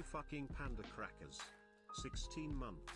fucking panda crackers. 16 months.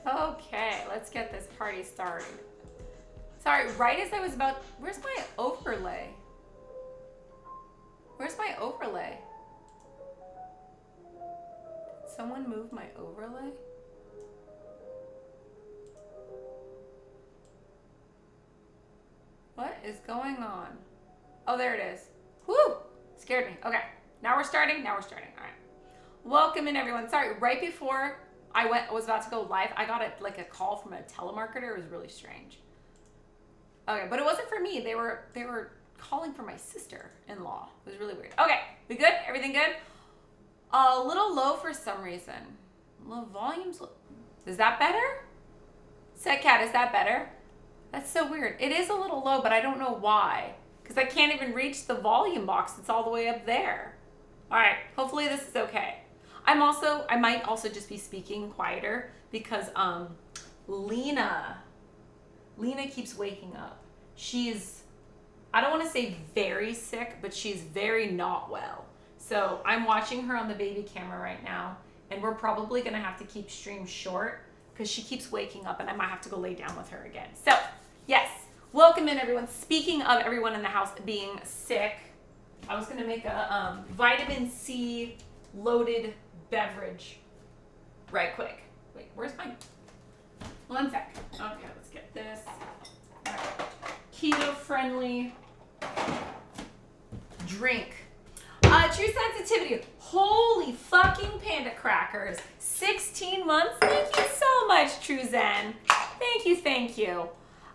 Okay, let's get this party started. Sorry, right as I was about, where's my overlay? Where's my overlay? Did someone move my overlay? What is going on? Oh, there it is. Whew, scared me. Okay, now we're starting, all right. Welcome in everyone. Sorry, right before I was about to go live, I got a call from a telemarketer. It was really strange. Okay, but it wasn't for me. They were calling for my sister-in-law. It was really weird. Okay, we good? Everything good? A little low for some reason. The volume's low. Is that better? Setcat, is that better? That's so weird. It is a little low, but I don't know why. Because I can't even reach the volume box. It's all the way up there. All right, hopefully this is okay. I might also just be speaking quieter because Lena keeps waking up. She's, I don't want to say very sick, but she's very not well. So I'm watching her on the baby camera right now, and we're probably going to have to keep stream short because she keeps waking up and I might have to go lay down with her again. So yes, welcome in everyone. Speaking of everyone in the house being sick, I was going to make a vitamin C loaded beverage right quick. Wait, where's my, one sec. Okay, let's get this. All right. Keto friendly drink. True sensitivity. Holy fucking panda crackers. 16 months. Thank you so much, True Zen. Thank you.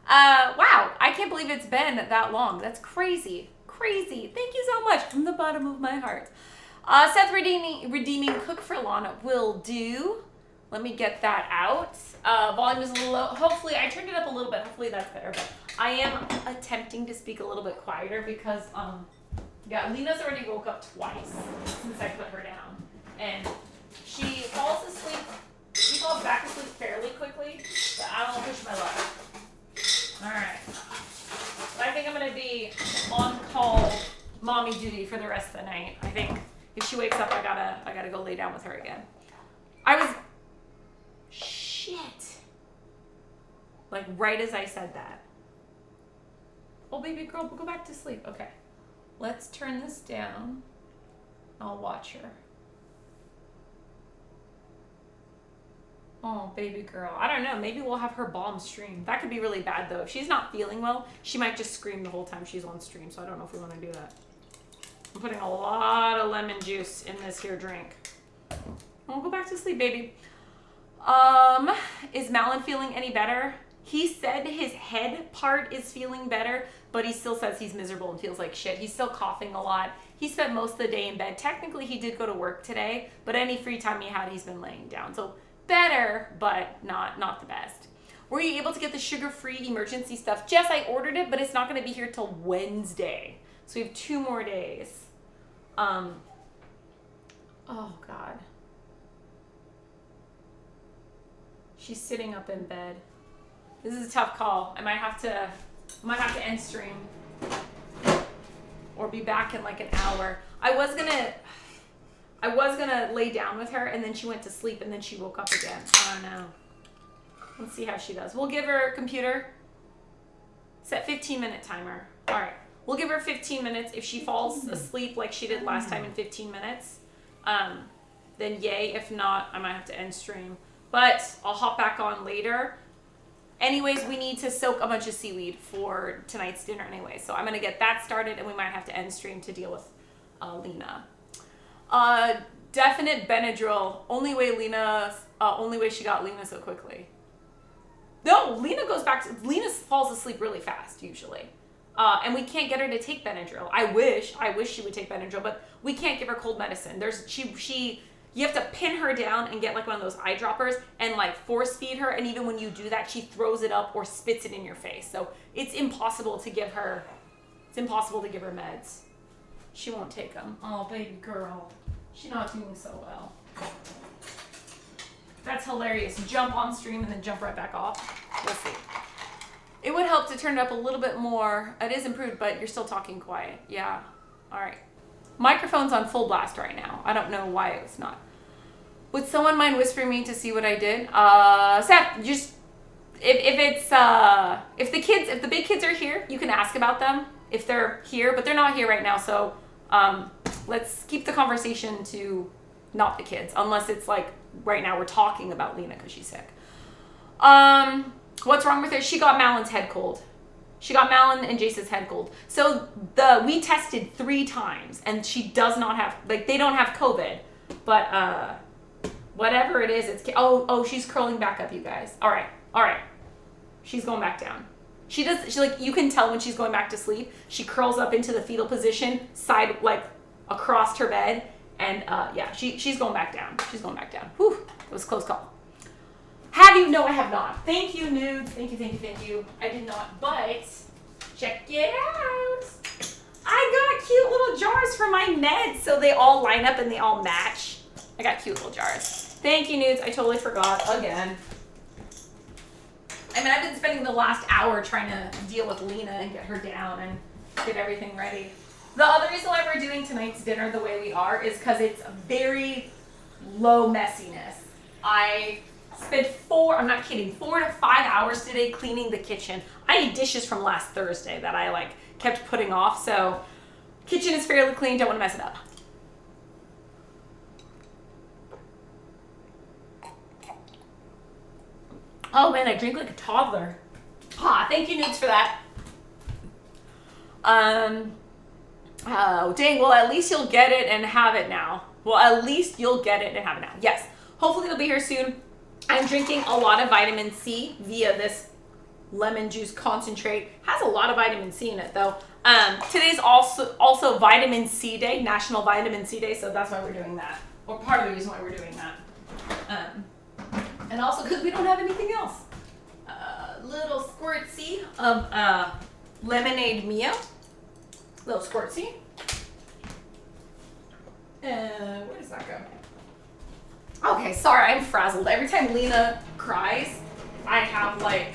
Wow, I can't believe it's been that long. That's crazy. Thank you so much from the bottom of my heart. Seth redeeming cook for Lana will do. Let me get that out. Volume is a little low. Hopefully, I turned it up a little bit. Hopefully that's better. But I am attempting to speak a little bit quieter because, yeah, Lena's already woke up twice since I put her down. And she falls asleep. She falls back asleep fairly quickly, but I don't want to push my luck. All right. But I think I'm going to be on call mommy duty for the rest of the night. I think if she wakes up, I gotta go lay down with her again. Shit. Like right as I said that. Oh, baby girl, go back to sleep. Okay. Let's turn this down. I'll watch her. Oh, baby girl. I don't know. Maybe we'll have her bomb stream. That could be really bad, though. If she's not feeling well, she might just scream the whole time she's on stream, so I don't know if we want to do that. I'm putting a lot of lemon juice in this here drink. I'll go back to sleep, baby. Is Malin feeling any better? He said his head part is feeling better, but he still says he's miserable and feels like shit. He's still coughing a lot. He spent most of the day in bed. Technically, he did go to work today, but any free time he had, he's been laying down. So better, but not the best. Were you able to get the sugar-free emergency stuff? Jess, I ordered it, but it's not going to be here till Wednesday. So we have 2 more days. Oh, God. She's sitting up in bed. This is a tough call. I might have to end stream. or be back in like an hour. I was gonna lay down with her, and then she went to sleep, and then she woke up again. I don't know. Let's see how she does. We'll give her a computer. Set 15-minute timer. All right. We'll give her 15 minutes. If she falls asleep like she did last time in 15 minutes, then yay. If not, I might have to end stream. But I'll hop back on later. Anyways, we need to soak a bunch of seaweed for tonight's dinner anyway. So I'm going to get that started, and we might have to end stream to deal with Lena. Definite Benadryl. Only way she got Lena so quickly. No, Lena falls asleep really fast usually. And we can't get her to take Benadryl. I wish she would take Benadryl, but we can't give her cold medicine. You have to pin her down and get like one of those eyedroppers and like force feed her. And even when you do that, she throws it up or spits it in your face. So it's impossible to give her meds. She won't take them. Oh, baby girl. She's not doing so well. That's hilarious. Jump on stream and then jump right back off. We'll see. It would help to turn it up a little bit more. It is improved, but you're still talking quiet. Yeah. All right. Microphone's on full blast right now. I don't know why it was not. Would someone mind whispering me to see what I did? Seth, just if the big kids are here, you can ask about them if they're here, but they're not here right now. So let's keep the conversation to not the kids, unless it's like right now we're talking about Lena because she's sick. What's wrong with her? She got Malin's head cold. She got Malin and Jace's head cold. So we tested 3 times, and she does not have, like, they don't have COVID, but whatever it is, it's she's curling back up, you guys. All right. She's going back down. She you can tell when she's going back to sleep. She curls up into the fetal position, side like across her bed, and yeah, she's going back down. She's going back down. Whew, it was a close call. Have you? No, I have not. Thank you, Nudes. Thank you. I did not, but check it out. I got cute little jars for my meds, so they all line up and they all match. I got cute little jars. Thank you, Nudes. I totally forgot again. I mean, I've been spending the last hour trying to deal with Lena and get her down and get everything ready. The other reason why we're doing tonight's dinner the way we are is because it's very low messiness. I spent 4 to 5 hours today cleaning the kitchen. I had dishes from last Thursday that I like kept putting off, so kitchen is fairly clean, don't want to mess it up. Oh man, I drink like a toddler. Thank you, Nudes, for that. Oh, dang, well, at least you'll get it and have it now. Yes, hopefully it'll be here soon. I'm drinking a lot of vitamin C via this lemon juice concentrate. Has a lot of vitamin C in it though. Today's also vitamin C day, National Vitamin C Day, so that's why we're doing that. Or part of the reason why we're doing that. And also because we don't have anything else. Little squirtsy of lemonade Mia. Little squirtsy. Where does that go? Okay, sorry, I'm frazzled. Every time Lena cries, I have like,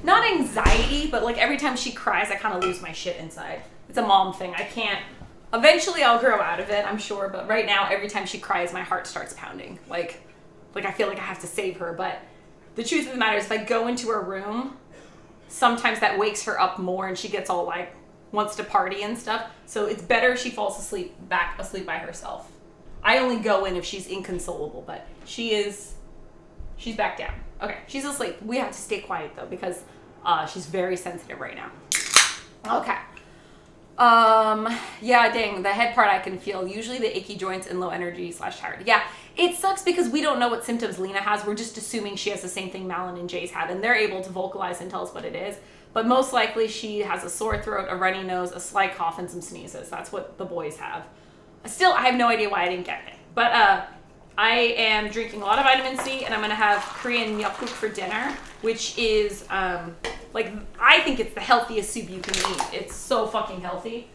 not anxiety, but like every time she cries, I kind of lose my shit inside. It's a mom thing. I can't, eventually I'll grow out of it, I'm sure, but right now, every time she cries, my heart starts pounding. Like I feel like I have to save her, but the truth of the matter is if I go into her room, sometimes that wakes her up more and she gets all like, wants to party and stuff. So it's better if she falls asleep by herself. I only go in if she's inconsolable, but she's back down. Okay, she's asleep. We have to stay quiet though because she's very sensitive right now. Okay. Yeah, dang, the head part I can feel. Usually the achy joints and low energy / tired. Yeah, it sucks because we don't know what symptoms Lena has. We're just assuming she has the same thing Malin and Jace had, and they're able to vocalize and tell us what it is. But most likely she has a sore throat, a runny nose, a slight cough, and some sneezes. That's what the boys have. Still, I have no idea why I didn't get it. But I am drinking a lot of vitamin C, and I'm going to have Korean myeokguk for dinner, which is, like, I think it's the healthiest soup you can eat. It's so fucking healthy.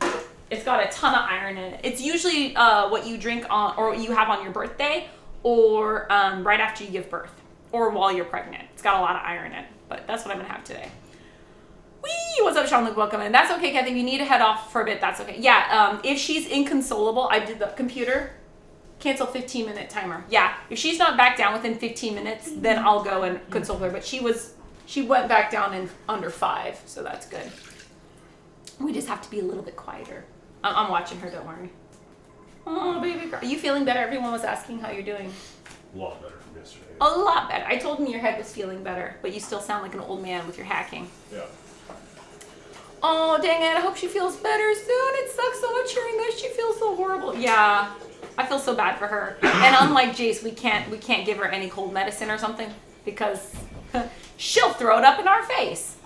It's got a ton of iron in it. It's usually what you drink on, or you have on your birthday, or right after you give birth, or while you're pregnant. It's got a lot of iron in it, but that's what I'm going to have today. Whee! what's up, Sean Luke? Welcome in. That's okay, Kathy. If you need to head off for a bit, that's okay. Yeah, if she's inconsolable, I did the computer. Cancel 15-minute timer. Yeah, if she's not back down within 15 minutes, then I'll go and console her. But she went back down in under 5, so that's good. We just have to be a little bit quieter. I'm watching her, don't worry. Oh, baby girl. Are you feeling better? Everyone was asking how you're doing. A lot better from yesterday. A lot better. I told him your head was feeling better, but you still sound like an old man with your hacking. Yeah. Oh, dang it. I hope she feels better soon. It sucks so much hearing this. She feels so horrible. Yeah. I feel so bad for her. And unlike Jace, we can't give her any cold medicine or something because she'll throw it up in our face.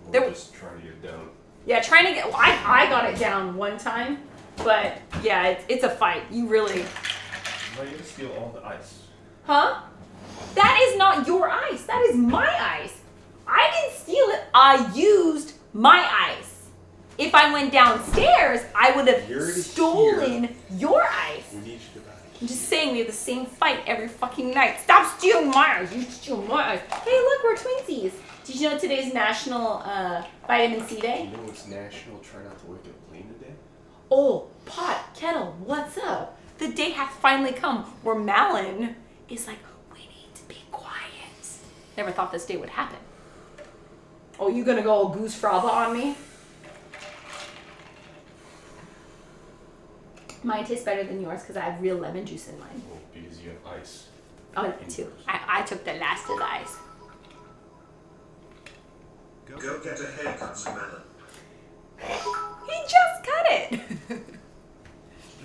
We're just trying to get it down. Yeah, trying to get... I got it down one time, but yeah, it's a fight. You really... Why are you gonna steal all the ice? Huh? That is not your ice. That is my ice. I didn't steal it. I used my ice. If I went downstairs, I would have stolen your ice. We need you to back. I'm just saying we have the same fight every fucking night. Stop stealing my ice. You steal my ice. Hey, look, we're twinsies. Did you know today's National Vitamin C Day? You know it's National Try Not to Wake Up Clean Today? Oh, pot, kettle, what's up? The day hath finally come where Malin is like, we need to be quiet. Never thought this day would happen. Oh, you gonna go all goose fraba on me? Mine tastes better than yours because I have real lemon juice in mine. Well, because you have ice. Oh, too. I took the last of the ice. Go get a haircut, Samantha. He just cut it.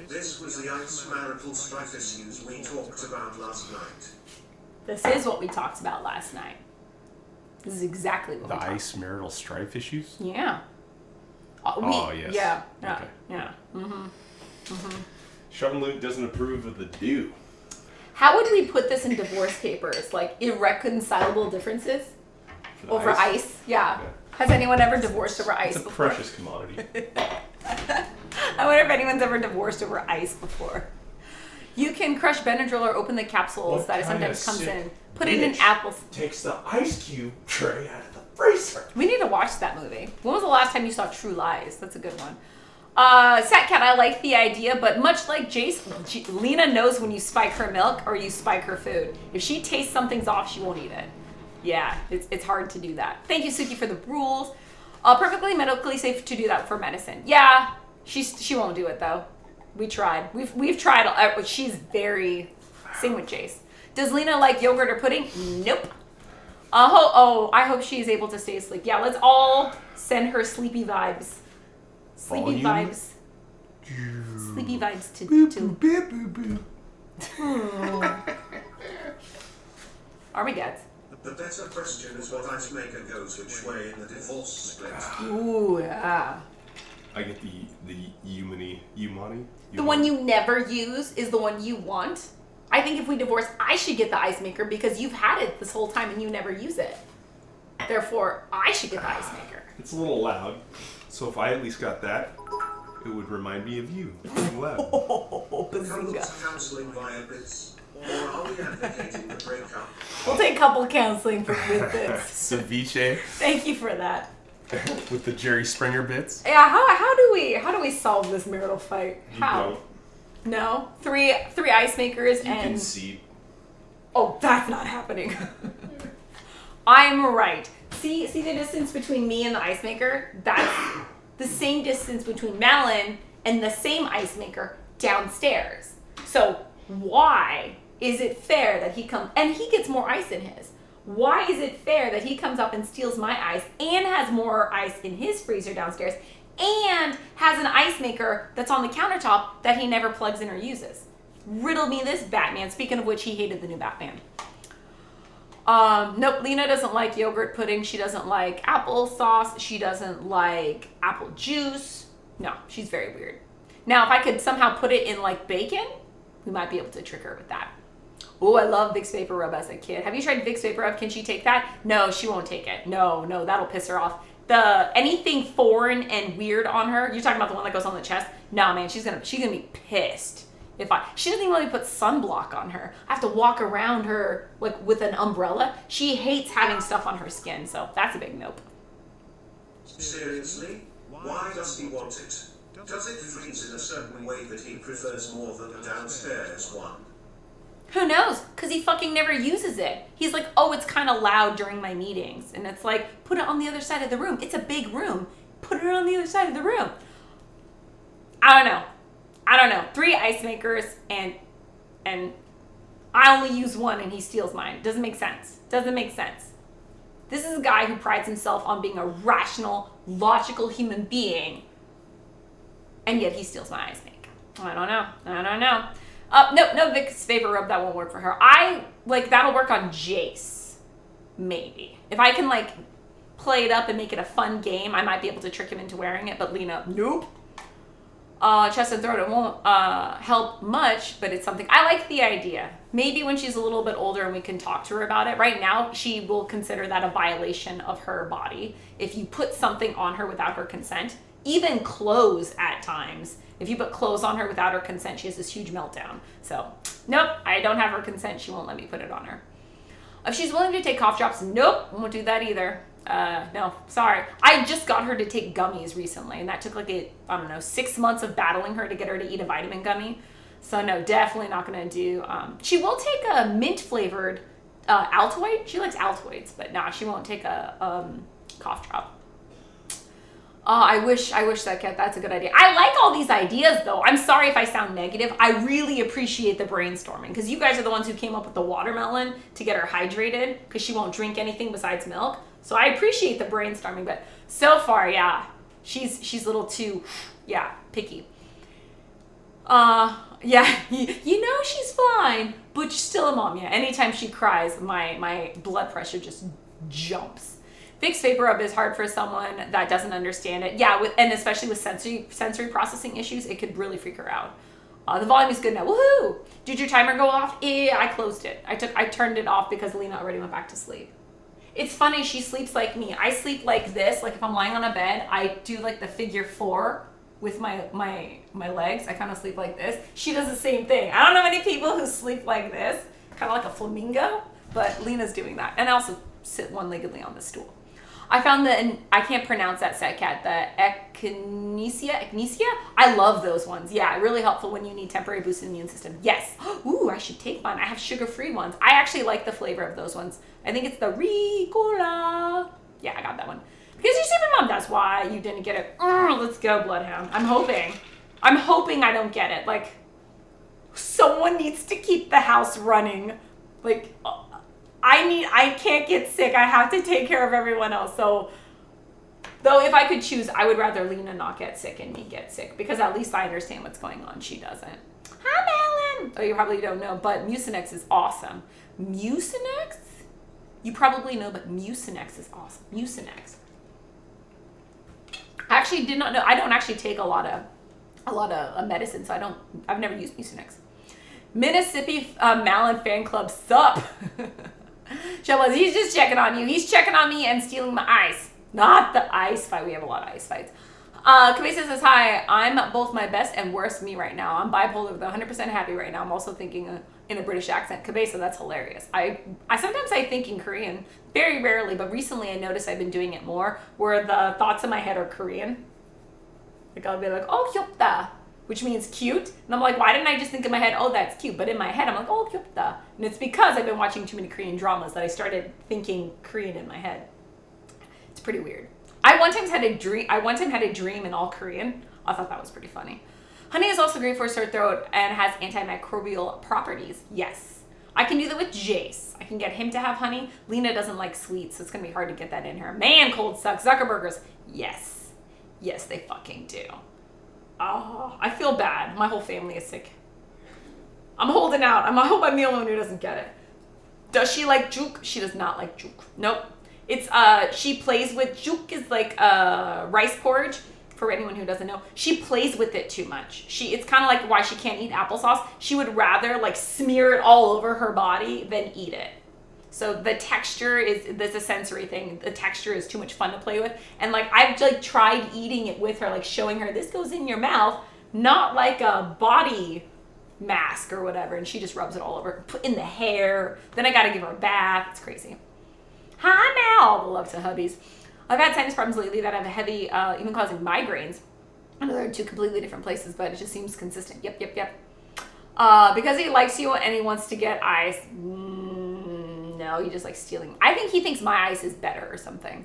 This was the ice marital strife issues we talked about last night. This is what we talked about last night. This is exactly what we The talked ice marital strife issues? Yeah. Oh, yes. Yeah. Yeah. Okay. Yeah. Mm-hmm. Sean Luke doesn't approve of the do. How would we put this in divorce papers? Like irreconcilable differences For the over ice? Yeah. Has anyone ever divorced over ice It's a before? precious commodity. I wonder if anyone's ever divorced over ice before. You can crush Benadryl or open the capsules What that it kind sometimes of comes sick in. Put it in bitch apples. Takes the ice cube tray out of the freezer. We need to watch that movie. When was the last time you saw True Lies? That's a good one. Satcat, I like the idea, but much like Jace, Lena knows when you spike her milk or you spike her food. If she tastes something's off, she won't eat it. Yeah, it's hard to do that. Thank you, Suki, for the rules. Perfectly medically safe to do that for medicine. Yeah, she won't do it though. We tried. We've tried. She's very... Same with Jace. Does Lena like yogurt or pudding? Nope. I hope she's able to stay asleep. Yeah, let's all send her sleepy vibes. Sleepy Volume? vibes. Sleepy vibes to Armageddon. The better question is what ice maker goes which way in the divorce split. Ooh, yeah. I get the Umani. The one you never use is the one you want. I think if we divorce, I should get the ice maker because you've had it this whole time and you never use it. Therefore, I should get the ice maker. It's a little loud, so if I at least got that, it would remind me of you being loud. Couples counseling via bits, or are we advocating the breakup? We'll take couple counseling for with this. Ceviche Thank you for that. with the Jerry Springer bits. Yeah, how do we solve this marital fight? You How? don't. No, three ice makers You and concede. oh, that's not happening. I'm right. See the distance between me and the ice maker? That's the same distance between Malin and the same ice maker downstairs. So why is it fair that he comes and he gets more ice in his? Why is it fair that he comes up and steals my ice and has more ice in his freezer downstairs and has an ice maker that's on the countertop that he never plugs in or uses? Riddle me this, Batman. Speaking of which, he hated the new Batman. Nope, Lena doesn't like yogurt pudding. She doesn't like applesauce. She doesn't like apple juice. No, she's very weird. Now, if I could somehow put it in like bacon, we might be able to trick her with that. Oh, I love Vicks Vapor Rub as a kid. Have you tried Vicks Vapor Rub? Can she take that? No, she won't take it. No, that'll piss her off. Anything foreign and weird on her. You're talking about the one that goes on the chest? No, man, she's gonna be pissed. She doesn't even let me put sunblock on her. I have to walk around her like with an umbrella. She hates having stuff on her skin, so that's a big nope. Seriously? Why does he want it? Does it freeze in a certain way that he prefers more than the downstairs one? Who knows? Because he fucking never uses it. He's like, oh, it's kind of loud during my meetings. And it's like, put it on the other side of the room. It's a big room. Put it on the other side of the room. I don't know. 3 ice makers and I only use one and he steals mine. Doesn't make sense. This is a guy who prides himself on being a rational, logical human being. And yet he steals my ice make. I don't know. No, Vic's favorite rub, that won't work for her. That'll work on Jace. Maybe. If I can, play it up and make it a fun game, I might be able to trick him into wearing it, but Lena, nope. Chest and throat, it won't help much, but it's something. I like the idea. Maybe when she's a little bit older and we can talk to her about it. Right now, she will consider that a violation of her body. If you put something on her without her consent, even clothes at times. If you put clothes on her without her consent, she has this huge meltdown. So, nope, I don't have her consent. She won't let me put it on her. If she's willing to take cough drops, nope, won't do that either. No, sorry. I just got her to take gummies recently, and that took 6 months of battling her to get her to eat a vitamin gummy. So no, definitely not gonna do. She will take a mint flavored Altoid. She likes Altoids, but nah, she won't take a cough drop. I wish that's a good idea. I like all these ideas though. I'm sorry if I sound negative. I really appreciate the brainstorming because you guys are the ones who came up with the watermelon to get her hydrated because she won't drink anything besides milk. So I appreciate the brainstorming, but so far, yeah, she's a little too, picky. You know she's fine, but she's still a mom. Yeah, anytime she cries, my blood pressure just jumps. Vic's vapor rub is hard for someone that doesn't understand it. Yeah, and especially with sensory processing issues, it could really freak her out. The volume is good now. Woohoo! Did your timer go off? Yeah, I closed it. I turned it off because Lena already went back to sleep. It's funny, she sleeps like me. I sleep like this. Like if I'm lying on a bed, I do the figure 4 with my legs. I kind of sleep like this. She does the same thing. I don't know many people who sleep like this, kind of like a flamingo, but Lena's doing that. And I also sit one-leggedly on the stool. I found and I can't pronounce that set cat, the Echinacea. I love those ones. Yeah, really helpful when you need temporary boost in the immune system. Yes. Ooh, I should take one. I have sugar-free ones. I actually like the flavor of those ones. I think it's the Ricola. Yeah, I got that one. Because you're super mom, that's why you didn't get it. Let's go, Bloodhound. I'm hoping I don't get it. Someone needs to keep the house running. I can't get sick. I have to take care of everyone else. So, though if I could choose, I would rather Lena not get sick and me get sick because at least I understand what's going on. She doesn't. Hi, Malin. Oh, you probably don't know, but Mucinex is awesome. Mucinex? You probably know, but Mucinex is awesome. Mucinex. I actually did not know. I don't actually take a lot of medicine, so I've never used Mucinex. Mississippi Malin fan club sup. Shellas, he's just checking on you. He's checking on me and stealing my ice. Not the ice fight. We have a lot of ice fights. Cabeza says, hi, I'm both my best and worst me right now. I'm bipolar with 100% happy right now. I'm also thinking in a British accent. Cabeza, that's hilarious. I sometimes I think in Korean, very rarely, but recently I noticed I've been doing it more, where the thoughts in my head are Korean. I'll be like, oh, kyopta, which means cute. And I'm like, why didn't I just think in my head, oh, that's cute? But in my head, I'm like, oh, kyopta. And it's because I've been watching too many Korean dramas that I started thinking Korean in my head. It's pretty weird. I one time had a dream in all Korean. I thought that was pretty funny. Honey is also great for a sore throat and has antimicrobial properties. Yes. I can do that with Jace. I can get him to have honey. Lena doesn't like sweets, so it's going to be hard to get that in her. Man, cold sucks. Zuckerburgers. Yes. Yes, they fucking do. Oh, I feel bad. My whole family is sick. I'm holding out. I hope I'm the only one who doesn't get it. Does she like juke? She does not like juke. Nope. It's she plays with juke is like rice porridge. For anyone who doesn't know, she plays with it too much. It's kind of like why she can't eat applesauce. She would rather smear it all over her body than eat it. So the texture there's a sensory thing. The texture is too much fun to play with. And I've tried eating it with her, showing her this goes in your mouth, not like a body mask or whatever. And she just rubs it all over, put in the hair. Then I got to give her a bath. It's crazy. Hi, Mel. The love to hubbies. I've had sinus problems lately that have a heavy, even causing migraines. I know they're two completely different places, but it just seems consistent. Yep. Because he likes you and he wants to get ice. No, he just likes stealing. I think he thinks my ice is better or something.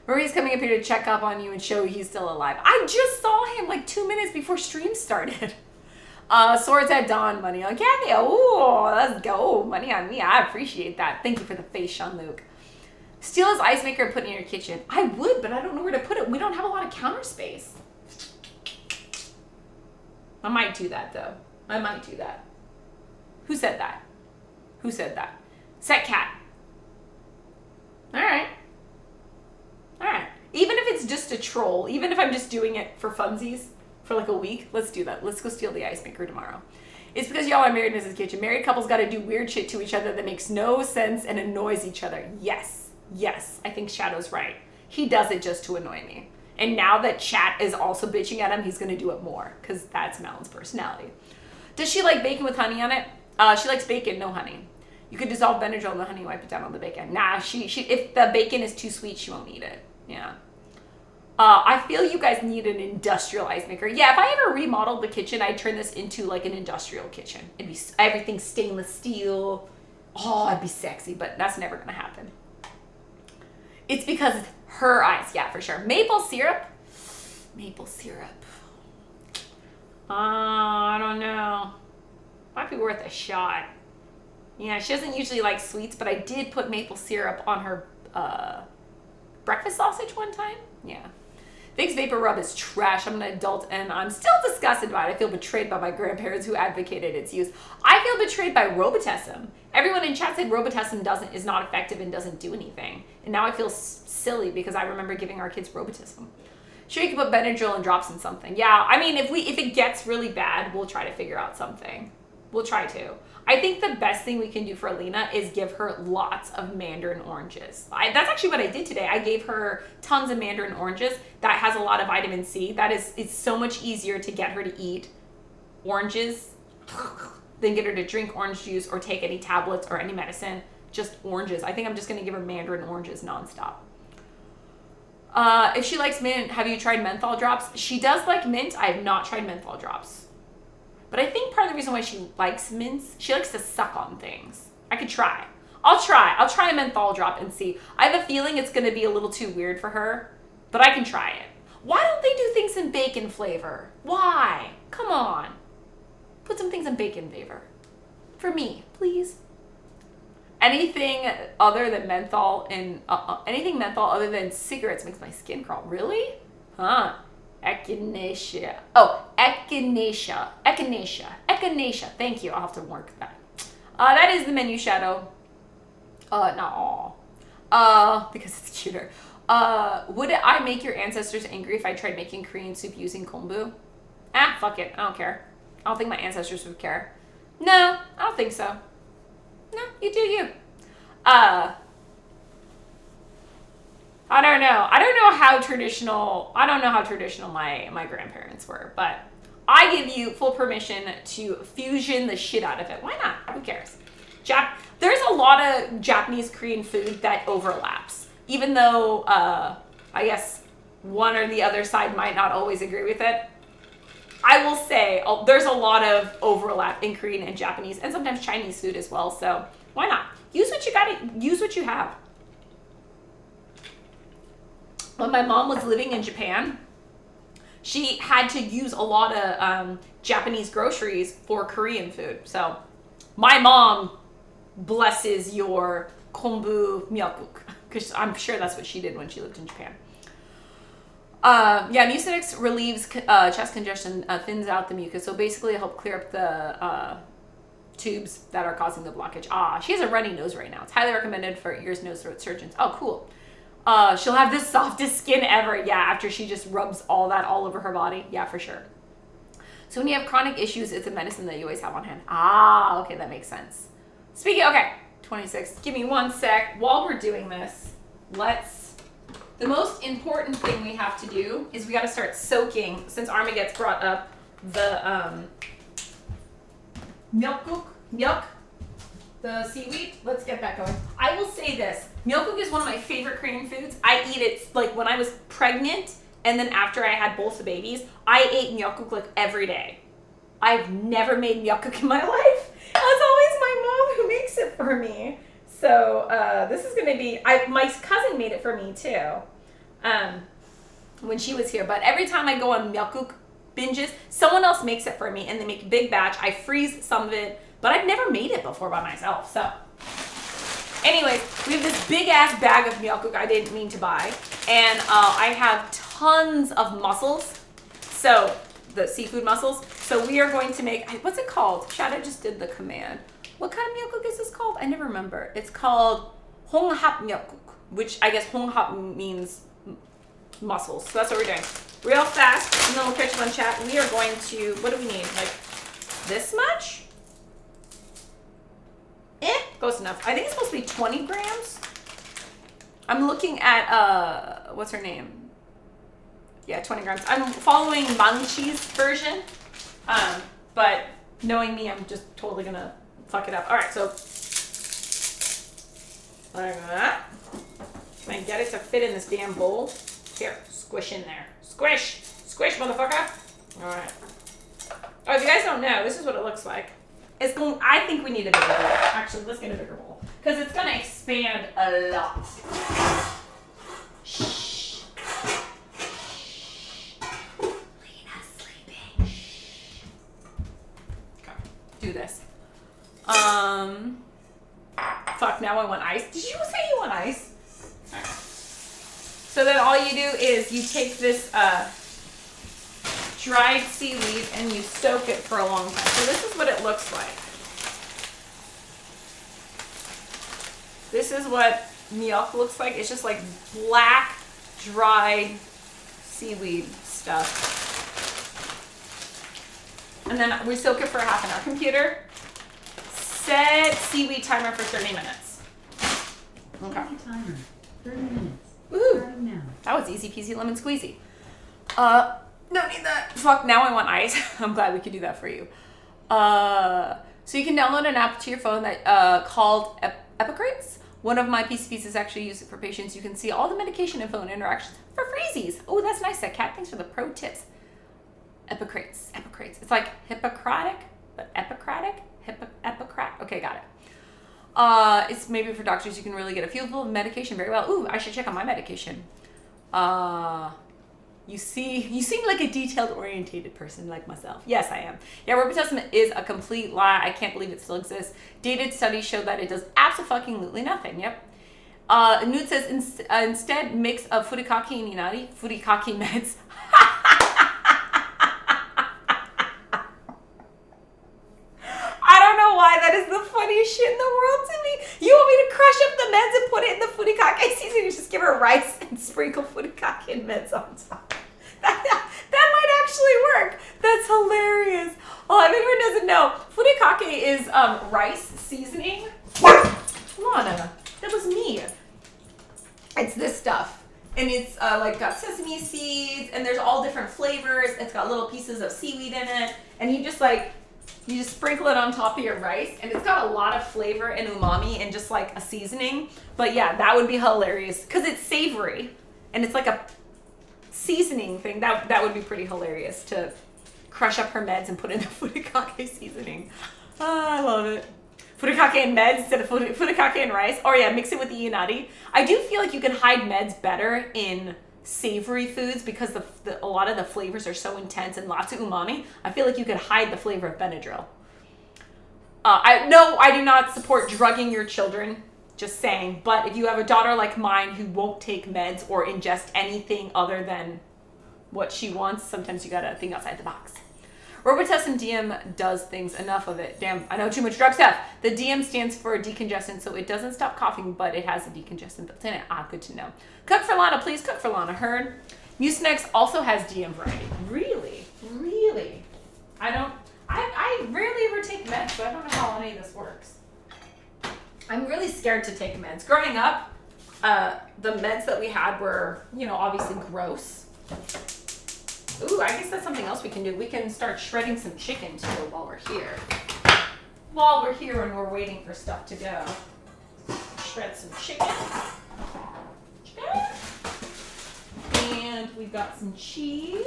Or he's coming up here to check up on you and show he's still alive. I just saw him like 2 minutes before stream started. Swords at dawn, money on Kathy. Oh, let's go. Money on me. I appreciate that. Thank you for the face, Sean Luke. Steal his ice maker and put it in your kitchen. I would, but I don't know where to put it. We don't have a lot of counter space. I might do that, though. I might do that. Who said that? Who said that? Set cat. All right. Even if it's just a troll, even if I'm just doing it for funsies for like a week, let's do that. Let's go steal the ice maker tomorrow. It's because y'all are married in Mrs. Kitchen. Married couples got to do weird shit to each other that makes no sense and annoys each other. Yes, I think Shadow's right. He does it just to annoy me. And now that chat is also bitching at him, he's going to do it more because that's Melon's personality. Does she like bacon with honey on it? She likes bacon, no honey. You could dissolve Benadryl in the honey, wipe it down on the bacon. Nah, she if the bacon is too sweet, she won't eat it. Yeah. I feel you guys need an industrial ice maker. Yeah, if I ever remodeled the kitchen, I'd turn this into like an industrial kitchen. It'd be everything stainless steel. Oh, I'd be sexy, but that's never gonna happen. It's because it's her ice, yeah, for sure. Maple syrup. I don't know. Might be worth a shot. Yeah, she doesn't usually like sweets, but I did put maple syrup on her breakfast sausage one time. Yeah. Vicks Vapor Rub is trash. I'm an adult and I'm still disgusted by it. I feel betrayed by my grandparents who advocated its use. I feel betrayed by Robitussin. Everyone in chat said Robitussin is not effective and doesn't do anything. And now I feel silly because I remember giving our kids Robitussin. Sure, you can put Benadryl and drops in something. Yeah, I mean, if it gets really bad, we'll try to figure out something. We'll try to. I think the best thing we can do for Alina is give her lots of mandarin oranges. That's actually what I did today. I gave her tons of mandarin oranges. That has a lot of vitamin C. It's so much easier to get her to eat oranges than get her to drink orange juice or take any tablets or any medicine. Just oranges. I think I'm just going to give her mandarin oranges nonstop. If she likes mint, have you tried menthol drops? She does like mint. I have not tried menthol drops. But I think part of the reason why she likes mints, she likes to suck on things. I could try. I'll try a menthol drop and see. I have a feeling it's going to be a little too weird for her, but I can try it. Why don't they do things in bacon flavor? Why? Come on. Put some things in bacon flavor. For me, please. Anything other than menthol and anything menthol other than cigarettes makes my skin crawl. Really? Huh. Echinacea. Oh, echinacea. Thank you. I'll have to work that. That is the menu, Shadow. Not all. Because it's cuter. Would I make your ancestors angry if I tried making Korean soup using kombu? Fuck it. I don't care. I don't think my ancestors would care. No, I don't think so. No, you do you. I don't know how traditional my grandparents were, but I give you full permission to fusion the shit out of it. Why not? Who cares? There's a lot of Japanese Korean food that overlaps, even though I guess one or the other side might not always agree with it. I will say there's a lot of overlap in Korean and Japanese and sometimes Chinese food as well. So why not? Use what you got. Use what you have. When my mom was living in Japan, she had to use a lot of Japanese groceries for Korean food. So my mom blesses your kombu myeokguk, because I'm sure that's what she did when she lived in Japan. Yeah, Mucinex relieves chest congestion, thins out the mucus. So basically, help clear up the tubes that are causing the blockage. She has a runny nose right now. It's highly recommended for ears, nose, throat surgeons. Oh, cool. She'll have the softest skin ever. Yeah, after she just rubs all that all over her body. Yeah, for sure. So when you have chronic issues, it's a medicine that you always have on hand. Okay, that makes sense. Okay, 26. Give me 1 sec. While we're doing this, the most important thing we have to do is we got to start soaking, since Arma gets brought up, the milk. the seaweed. Let's get that going. I will say this. Myeokguk is one of my favorite Korean foods. I eat it like when I was pregnant and then after I had both the babies, I ate myeokguk like every day. I've never made myeokguk in my life. It's always my mom who makes it for me. So this is gonna be, my cousin made it for me too when she was here. But every time I go on myeokguk binges, someone else makes it for me and they make a big batch. I freeze some of it, but I've never made it before by myself. So anyways, we have this big ass bag of myeokguk I didn't mean to buy. And I have tons of mussels. So the seafood mussels. So we are going to make, what's it called? Shadow just did the command. What kind of myeokguk is this called? I never remember. It's called honghap myeokguk, which I guess honghap means mussels. So that's what we're doing. Real fast, and then we'll catch up on chat. We are going to, what do we need? Like this much? Close enough. I think it's supposed to be 20 grams. I'm looking at, what's her name? Yeah, 20 grams. I'm following Mangchi's version, but knowing me, I'm just totally gonna fuck it up. All right, so like that. Can I get it to fit in this damn bowl? Here, squish in there. Squish! Squish, motherfucker! All right. Oh, if you guys don't know, this is what it looks like. It's going, I think we need a bigger bowl. Actually, let's get a bigger bowl. Because it's gonna expand a lot. Shh. Lena's sleeping. Okay, do this. Fuck, now I want ice. Did you say you want ice? Alright. So then all you do is you take this dried seaweed and you soak it for a long time. So this is what it looks like. This is what myeok looks like. It's just like black, dried seaweed stuff. And then we soak it for half an hour. Computer, set seaweed timer for 30 minutes. Okay. Timer, 30 minutes. Woohoo! Starting now. That was easy peasy lemon squeezy. Don't need that. Fuck, now I want ice. I'm glad we could do that for you. So you can download an app to your phone that called Epicrates. One of my PCPs is actually used it for patients. You can see all the medication info and interactions for freezies. Oh, that's nice. That cat. Thanks for the pro tips. Epicrates. It's like Hippocratic, but Epicratic? Epicrat. Okay, got it. It's maybe for doctors. You can really get a feel of medication very well. Ooh, I should check on my medication. You seem like a detailed orientated person like myself. Yes, I am. Yeah, Robitussin is a complete lie. I can't believe it still exists. Dated studies show that it does absolutely nothing. Yep. Nude says instead mix of furikake and inari, furikake meds. I don't know why that is the funniest shit in the world to me. You want me to crush up the meds and put it in the furikake seasoning? Just give her rice and sprinkle furikake and meds on top. That might actually work. That's hilarious. Oh, if anyone doesn't know, furikake is rice seasoning. Lana, that was me. It's this stuff. And it's like got sesame seeds and there's all different flavors. It's got little pieces of seaweed in it. And you just sprinkle it on top of your rice, and it's got a lot of flavor and umami and just like a seasoning. But yeah, that would be hilarious because it's savory and it's like a seasoning thing. That would be pretty hilarious to crush up her meds and put in the furikake seasoning. I love it. Furikake and meds instead of furikake and rice. Or yeah, mix it with the inari. I do feel like you can hide meds better in savory foods because a lot of the flavors are so intense and lots of umami. I feel like you could hide the flavor of Benadryl. I do not support drugging your children, just saying. But if you have a daughter like mine who won't take meds or ingest anything other than what she wants, sometimes you gotta think outside the box. Robitussin DM does things, enough of it. Damn, I know too much drug stuff. The DM stands for decongestant, so it doesn't stop coughing, but it has a decongestant built in it. Ah, good to know. Cook for Lana, please. Cook for Lana. Heard. Mucinex also has DM variety. Really? Really? I rarely ever take meds, so I don't know how any of this works. I'm really scared to take meds. Growing up, the meds that we had were, obviously gross. Ooh, I guess that's something else we can do. We can start shredding some chicken too while we're here. while we're here and we're waiting for stuff to go, shred some chicken. And we've got some cheese.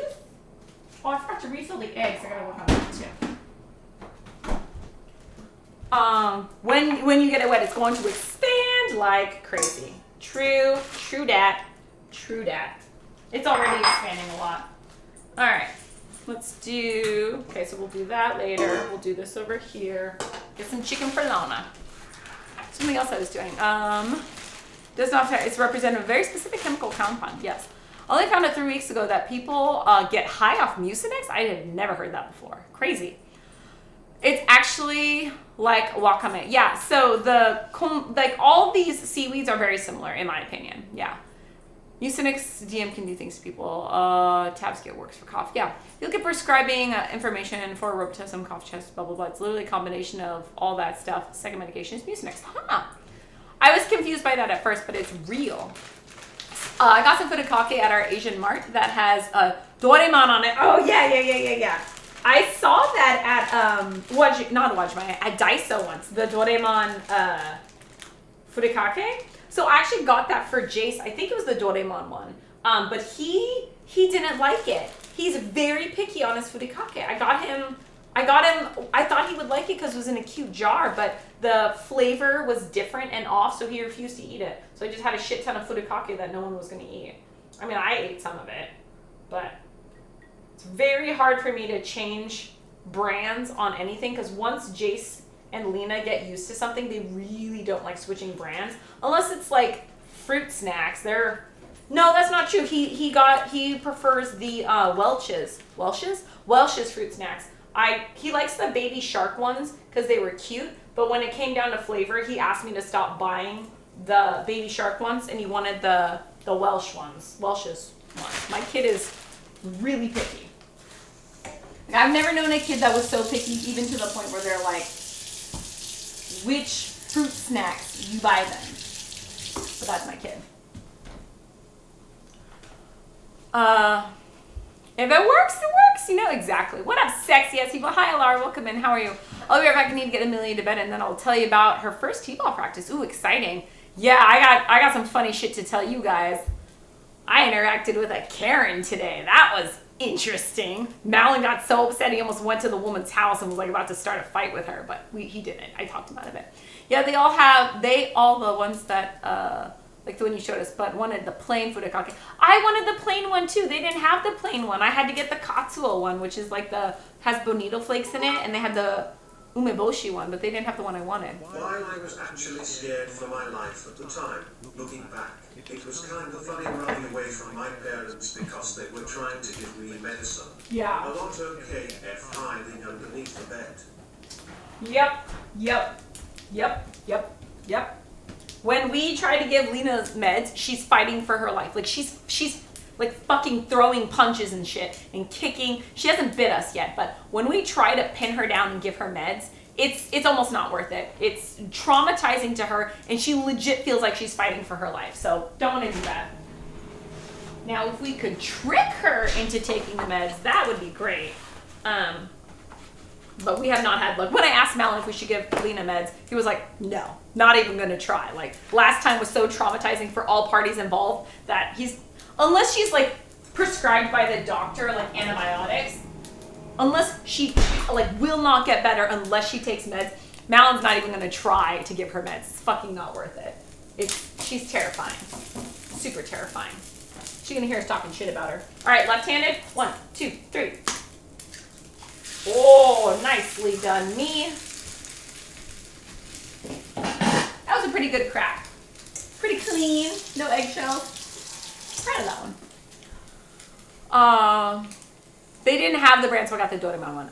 Oh, I forgot to refill the eggs. I gotta work on that too. When you get it wet, it's going to expand like crazy. True dat. It's already expanding a lot. All right, let's do. Okay, so we'll do that later. We'll do this over here. Get some chicken for Lana. Something else I was doing. Does not. It's represented a very specific chemical compound. Yes. I only found out 3 weeks ago that people get high off Mucinex. I had never heard that before. Crazy. It's actually like wakame. Yeah, so all these seaweeds are very similar in my opinion. Yeah. Mucinex DM can do things to people. Tabscate works for cough. Yeah. You'll get prescribing information for robitussin, cough chest, blah, blah, blah. It's literally a combination of all that stuff. Second medication is Mucinex. Huh. I was confused by that at first, but it's real. I got some furikake at our Asian mart that has a Doraemon on it. Oh, yeah. I saw that at, at Daiso once, the Doraemon furikake. So I actually got that for Jace. I think it was the Doraemon one. But he didn't like it. He's very picky on his furikake. I got him, I thought he would like it because it was in a cute jar, but the flavor was different and off, so he refused to eat it. So I just had a shit ton of furikake that no one was going to eat. I mean, I ate some of it, but it's very hard for me to change brands on anything because once Jace and Lena get used to something, they really don't like switching brands. Unless it's like fruit snacks. No, that's not true. He prefers the Welch's fruit snacks. He likes the baby shark ones because they were cute, but when it came down to flavor, he asked me to stop buying the baby shark ones and he wanted the Welch's ones. My kid is really picky. I've never known a kid that was so picky, even to the point where they're like, which fruit snacks you buy them. But that's my kid. If it works, you know exactly. What up, sexy ass people? Hi, Alara, welcome in. How are you? I'll be right back. I need to get Amelia to bed, and then I'll tell you about her first t-ball practice. Ooh, exciting. Yeah, I got some funny shit to tell you guys. I interacted with a Karen today. That was interesting. Malin got so upset he almost went to the woman's house and was like about to start a fight with her, but he didn't. I talked him out of it. Yeah, they all the ones that like the one you showed us, but wanted the plain furikake. I wanted the plain one too. They didn't have the plain one. I had to get the katsuo one, which is like has bonito flakes in it, and they had the umeboshi one, but they didn't have the one I wanted. While I was actually scared for my life at the time, looking back, it was kind of funny running away from my parents because they were trying to give me medicine. Yeah. A lot of KF hiding underneath the bed. Yep. When we try to give Lena's meds, she's fighting for her life. Like she's like fucking throwing punches and shit and kicking. She hasn't bit us yet, but when we try to pin her down and give her meds, it's almost not worth it. It's traumatizing to her, and she legit feels like she's fighting for her life. So don't want to do that. Now, if we could trick her into taking the meds, that would be great. But we have not had luck. When I asked Malin if we should give Lena meds, he was like, no, not even going to try. Like, last time was so traumatizing for all parties involved that unless she's like prescribed by the doctor, like antibiotics, unless she like will not get better unless she takes meds, Malin's not even going to try to give her meds. It's fucking not worth it. She's terrifying. Super terrifying. She's going to hear us talking shit about her. All right, left-handed. 1, 2, 3. Oh, nicely done, me. That was a pretty good crack. Pretty clean, no eggshells. Proud of that one. They didn't have the brand, so I got the Doraemon one.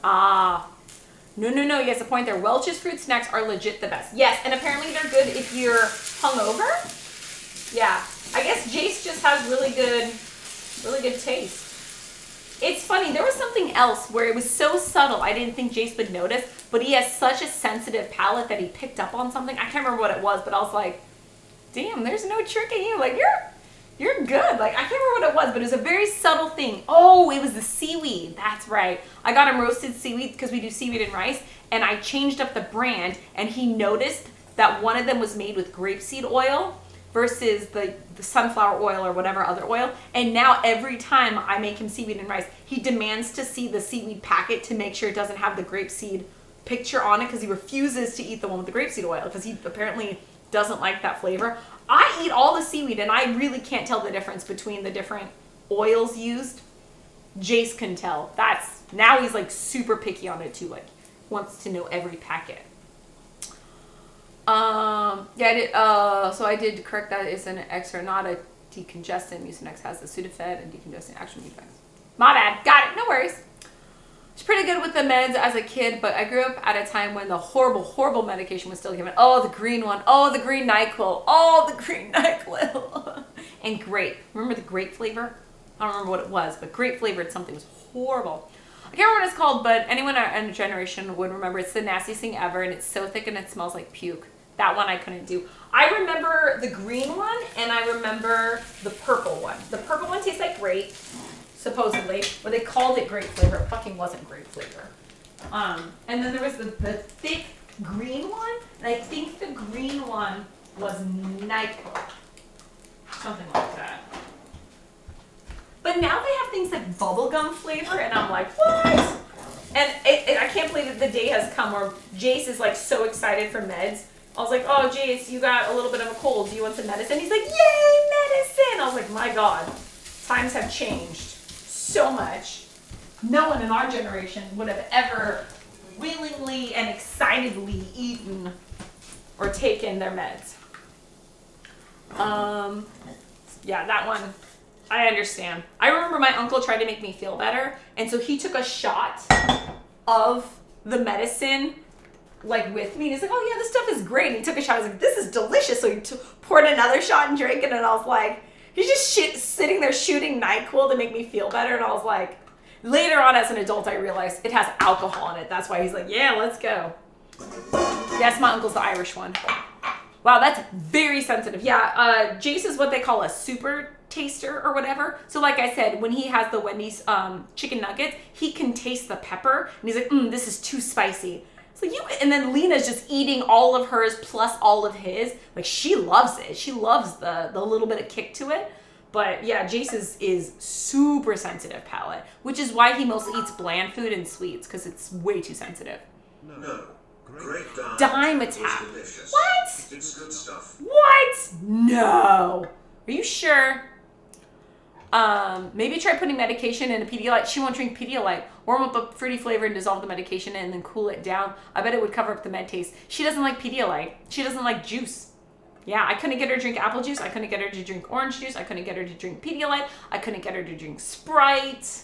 No, yes, the point there. Welch's fruit snacks are legit the best. Yes, and apparently they're good if you're hungover. Yeah, I guess Jace just has really good taste. It's funny, there was something else where it was so subtle I didn't think Jace would notice, but he has such a sensitive palate that he picked up on something. I can't remember what it was, but I was like, damn, there's no tricking you. Like, You're good. Like, I can't remember what it was, but it was a very subtle thing. Oh, it was the seaweed. That's right. I got him roasted seaweed because we do seaweed and rice, and I changed up the brand, and he noticed that one of them was made with grapeseed oil versus the sunflower oil or whatever other oil. And now every time I make him seaweed and rice, he demands to see the seaweed packet to make sure it doesn't have the grapeseed picture on it because he refuses to eat the one with the grapeseed oil because he apparently doesn't like that flavor. I eat all the seaweed and I really can't tell the difference between the different oils used. Jace can tell. Now he's like super picky on it too, like wants to know every packet. Yeah, I did, so I did correct that. It's an extra, not a decongestant. Mucinex has the Sudafed and decongestant action effects. My bad. Got it. No worries. It's pretty good with the meds as a kid, but I grew up at a time when the horrible, horrible medication was still given. Oh, the green one. Oh, the green NyQuil. Oh, the green NyQuil. And grape. Remember the grape flavor? I don't remember what it was, but grape flavored something was horrible. I can't remember what it's called, but anyone in our generation would remember. It's the nastiest thing ever, and it's so thick and it smells like puke. That one I couldn't do. I remember the green one, and I remember the purple one. The purple one tastes like grape, supposedly, but they called it grape flavor. It fucking wasn't grape flavor. And then there was the thick green one, and I think the green one was NyQuil. Something like that. But now they have things like bubblegum flavor, and I'm like, what? And I can't believe that the day has come where Jace is like so excited for meds. I was like, oh, Jace, you got a little bit of a cold. Do you want some medicine? He's like, yay, medicine. I was like, my God, times have changed so much. No one in our generation would have ever willingly and excitedly eaten or taken their meds. Yeah, that one, I understand. I remember my uncle tried to make me feel better, and so he took a shot of the medicine like with me, and he's like, oh yeah, this stuff is great. And he took a shot. I was like, this is delicious. So he poured another shot and drank it, and I was like, he's just sitting there shooting NyQuil to make me feel better. And I was like, later on as an adult, I realized it has alcohol in it. That's why he's like, yeah, let's go. Yes, my uncle's the Irish one. Wow, that's very sensitive. Yeah, Jace is what they call a super taster or whatever. So like I said, when he has the Wendy's chicken nuggets, he can taste the pepper, and he's like, this is too spicy. So and then Lena's just eating all of hers plus all of his. Like, she loves it. She loves the little bit of kick to it. But yeah, Jace is super sensitive palate, which is why he mostly eats bland food and sweets, because it's way too sensitive. No. Great Dimetapp. Delicious. What? It's good stuff. What? No. Are you sure? Maybe try putting medication in a Pedialyte. She won't drink Pedialyte. Warm up a fruity flavor and dissolve the medication and then cool it down. I bet it would cover up the med taste. She doesn't like Pedialyte. She doesn't like juice. Yeah, I couldn't get her to drink apple juice. I couldn't get her to drink orange juice. I couldn't get her to drink Pedialyte. I couldn't get her to drink Sprite.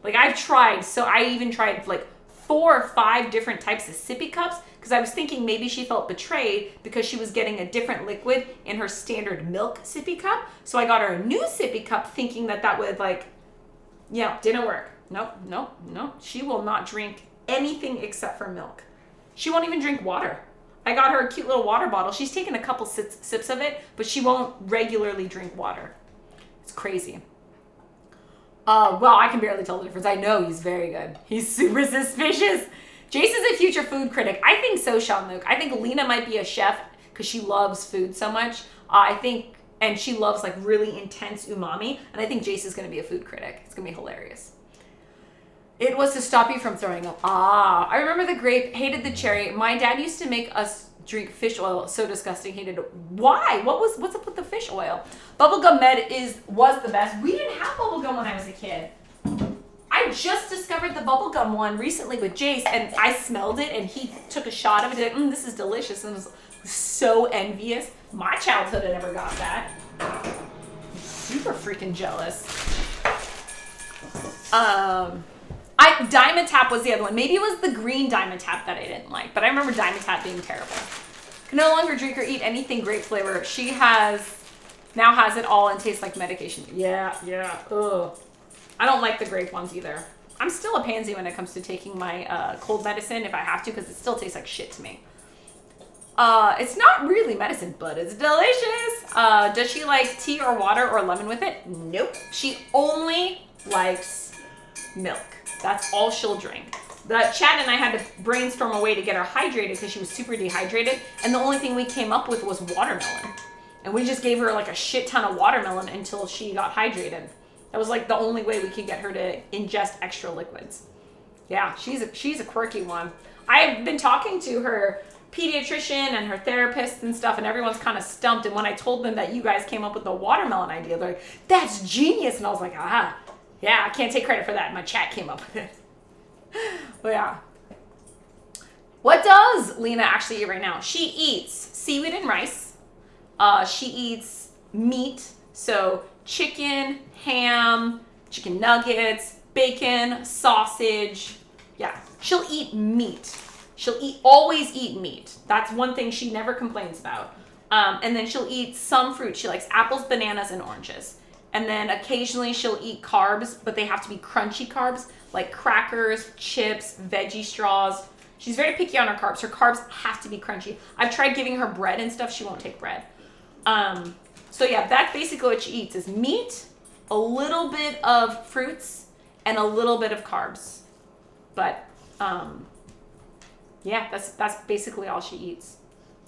Like, I've tried. So I even tried like 4 or 5 different types of sippy cups because I was thinking maybe she felt betrayed because she was getting a different liquid in her standard milk sippy cup. So I got her a new sippy cup thinking that would didn't work. Nope. She will not drink anything except for milk. She won't even drink water. I got her a cute little water bottle. She's taken a couple sips of it, but she won't regularly drink water. It's crazy. Well, I can barely tell the difference. I know he's very good. He's super suspicious. Jace is a future food critic. I think so, Sean-Luke. I think Lena might be a chef because she loves food so much. And she loves like really intense umami. And I think Jace is going to be a food critic. It's going to be hilarious. It was to stop you from throwing up. I remember the grape, hated the cherry. My dad used to make us drink fish oil. So disgusting, hated it. Why? What's up with the fish oil? Bubblegum med was the best. We didn't have bubblegum when I was a kid. I just discovered the bubblegum one recently with Jace, and I smelled it, and he took a shot of it. He's like, this is delicious, and I was so envious. My childhood, I never got that. Super freaking jealous. Dimetapp was the other one. Maybe it was the green Dimetapp that I didn't like, but I remember Dimetapp being terrible. Can no longer drink or eat anything grape flavor. She now has it all and tastes like medication. Yeah. Ugh. I don't like the grape ones either. I'm still a pansy when it comes to taking my cold medicine if I have to, because it still tastes like shit to me. It's not really medicine, but it's delicious. Does she like tea or water or lemon with it? Nope. She only likes milk. That's all she'll drink. Chad and I had to brainstorm a way to get her hydrated because she was super dehydrated. And the only thing we came up with was watermelon. And we just gave her like a shit ton of watermelon until she got hydrated. That was like the only way we could get her to ingest extra liquids. Yeah, she's a quirky one. I've been talking to her pediatrician and her therapist and stuff, and everyone's kind of stumped. And when I told them that you guys came up with the watermelon idea, they're like, that's genius. And I was like, yeah, I can't take credit for that. My chat came up with it. But yeah. What does Lena actually eat right now? She eats seaweed and rice. She eats meat. So chicken, ham, chicken nuggets, bacon, sausage. Yeah, she'll eat meat. She'll always eat meat. That's one thing she never complains about. And then she'll eat some fruit. She likes apples, bananas, and oranges. And then occasionally she'll eat carbs, but they have to be crunchy carbs, like crackers, chips, veggie straws. She's very picky on her carbs. Her carbs have to be crunchy. I've tried giving her bread and stuff. She won't take bread. So yeah, that's basically what she eats is meat, a little bit of fruits, and a little bit of carbs. But yeah, that's basically all she eats.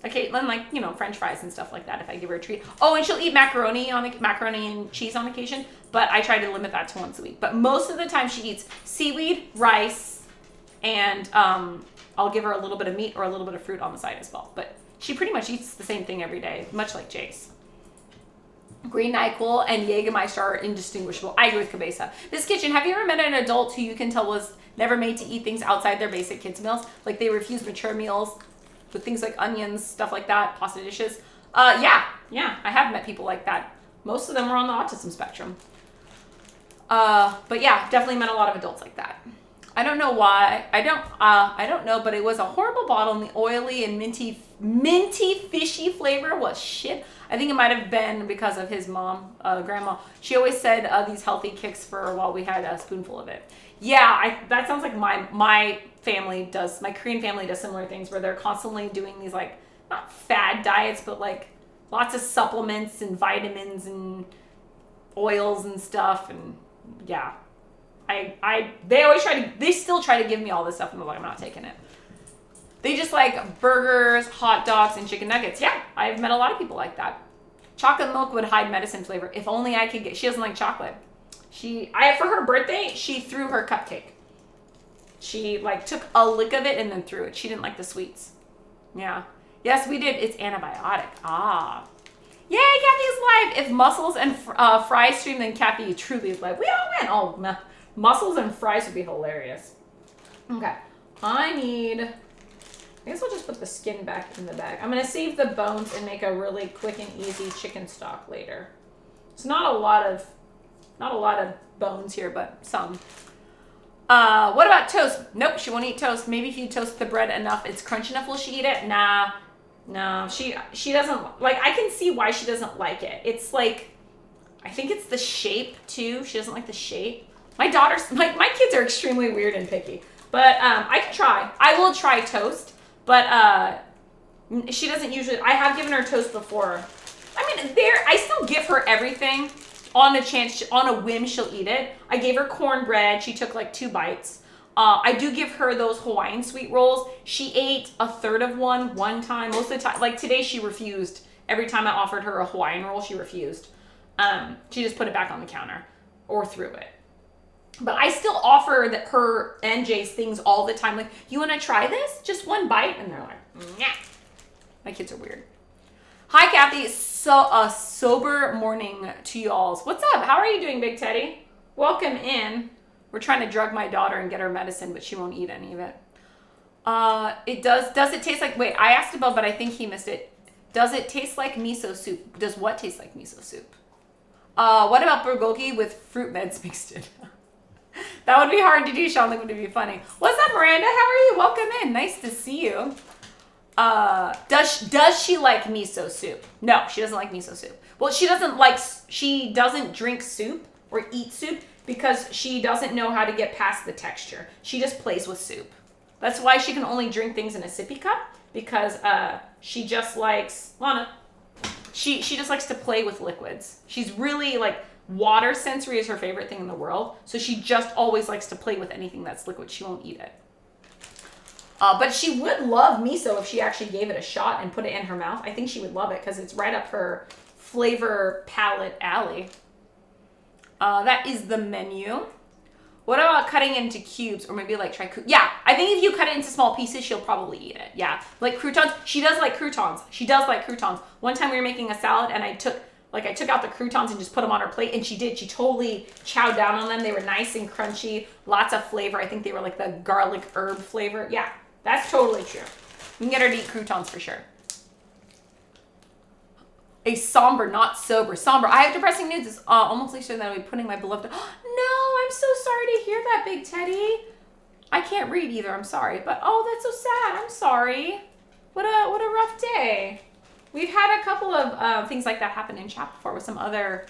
Okay, then like, French fries and stuff like that if I give her a treat. Oh, and she'll eat macaroni and cheese on occasion, but I try to limit that to once a week. But most of the time she eats seaweed, rice, and I'll give her a little bit of meat or a little bit of fruit on the side as well. But she pretty much eats the same thing every day, much like Jace. Green NyQuil and Jägermeister are indistinguishable. I agree with Cabeza. This kitchen, have you ever met an adult who you can tell was never made to eat things outside their basic kids' meals? Like they refuse mature meals with things like onions, stuff like that, pasta dishes. Yeah, I have met people like that. Most of them are on the autism spectrum. But yeah, definitely met a lot of adults like that. I don't know why. I don't know, but it was a horrible bottle, and the oily and minty fishy flavor was shit. I think it might have been because of his mom, grandma. She always said these healthy kicks for while we had a spoonful of it. Yeah, that sounds like my family does. My Korean family does similar things where they're constantly doing these like not fad diets, but like lots of supplements and vitamins and oils and stuff. And yeah, they still try to give me all this stuff, and I'm like, I'm not taking it. They just like burgers, hot dogs, and chicken nuggets. Yeah, I've met a lot of people like that. Chocolate milk would hide medicine flavor. If only I could get. She doesn't like chocolate. For her birthday, she threw her cupcake. She like took a lick of it and then threw it. She didn't like the sweets. Yeah. Yes, we did. It's antibiotic. Ah. Yay, Kathy is live. If mussels and fries stream, then Kathy truly is live. We all win. Oh, mussels and fries would be hilarious. Okay. I guess I'll just put the skin back in the bag. I'm going to save the bones and make a really quick and easy chicken stock later. It's not a lot of bones here, but some. What about toast? Nope, she won't eat toast. Maybe if you toast the bread enough, it's crunchy enough, will she eat it? Nah. No, she doesn't, like, I can see why she doesn't like it. It's like, I think it's the shape too. She doesn't like the shape. My kids are extremely weird and picky, but I can try. I will try toast. But she doesn't usually. I have given her toast before. I mean, I still give her everything on a whim. She'll eat it. I gave her cornbread. She took like 2 bites. I do give her those Hawaiian sweet rolls. She ate a third of one time. Most of the time, like today, she refused. Every time I offered her a Hawaiian roll, she refused. She just put it back on the counter or threw it. But I still offer her and Jay's things all the time. Like, you want to try this? Just 1 bite? And they're like, nah. My kids are weird. Hi, Kathy. So a sober morning to y'alls. What's up? How are you doing, Big Teddy? Welcome in. We're trying to drug my daughter and get her medicine, but she won't eat any of it. It does it taste like, wait, I asked above, but I think he missed it. Does it taste like miso soup? Does what taste like miso soup? What about bulgogi with fruit meds mixed in? That would be hard to do, Sean. That would be funny. What's up, Miranda? How are you? Welcome in. Nice to see you. Does she like miso soup? No, she doesn't like miso soup. Well, she doesn't drink soup or eat soup because she doesn't know how to get past the texture. She just plays with soup. That's why she can only drink things in a sippy cup, because She just likes, Lana, she just likes to play with liquids. She's really like, water sensory is her favorite thing in the world. So she just always likes to play with anything that's liquid. She won't eat it. But she would love miso if she actually gave it a shot and put it in her mouth. I think she would love it because it's right up her flavor palette alley. That is the menu. What about cutting into cubes or maybe like try? Yeah, I think if you cut it into small pieces, she'll probably eat it. Yeah, like croutons. She does like croutons. She does like croutons. One time we were making a salad and I took out the croutons and just put them on her plate, and she did. She totally chowed down on them. They were nice and crunchy, lots of flavor. I think they were like the garlic herb flavor. Yeah, that's totally true. You can get her to eat croutons for sure. A somber, not sober. Somber. I have depressing news. It's almost like that I'll be putting my beloved. No, I'm so sorry to hear that, Big Teddy. I can't read either. I'm sorry, but oh, that's so sad. I'm sorry. What a rough day. We've had a couple of things like that happen in chat before with some other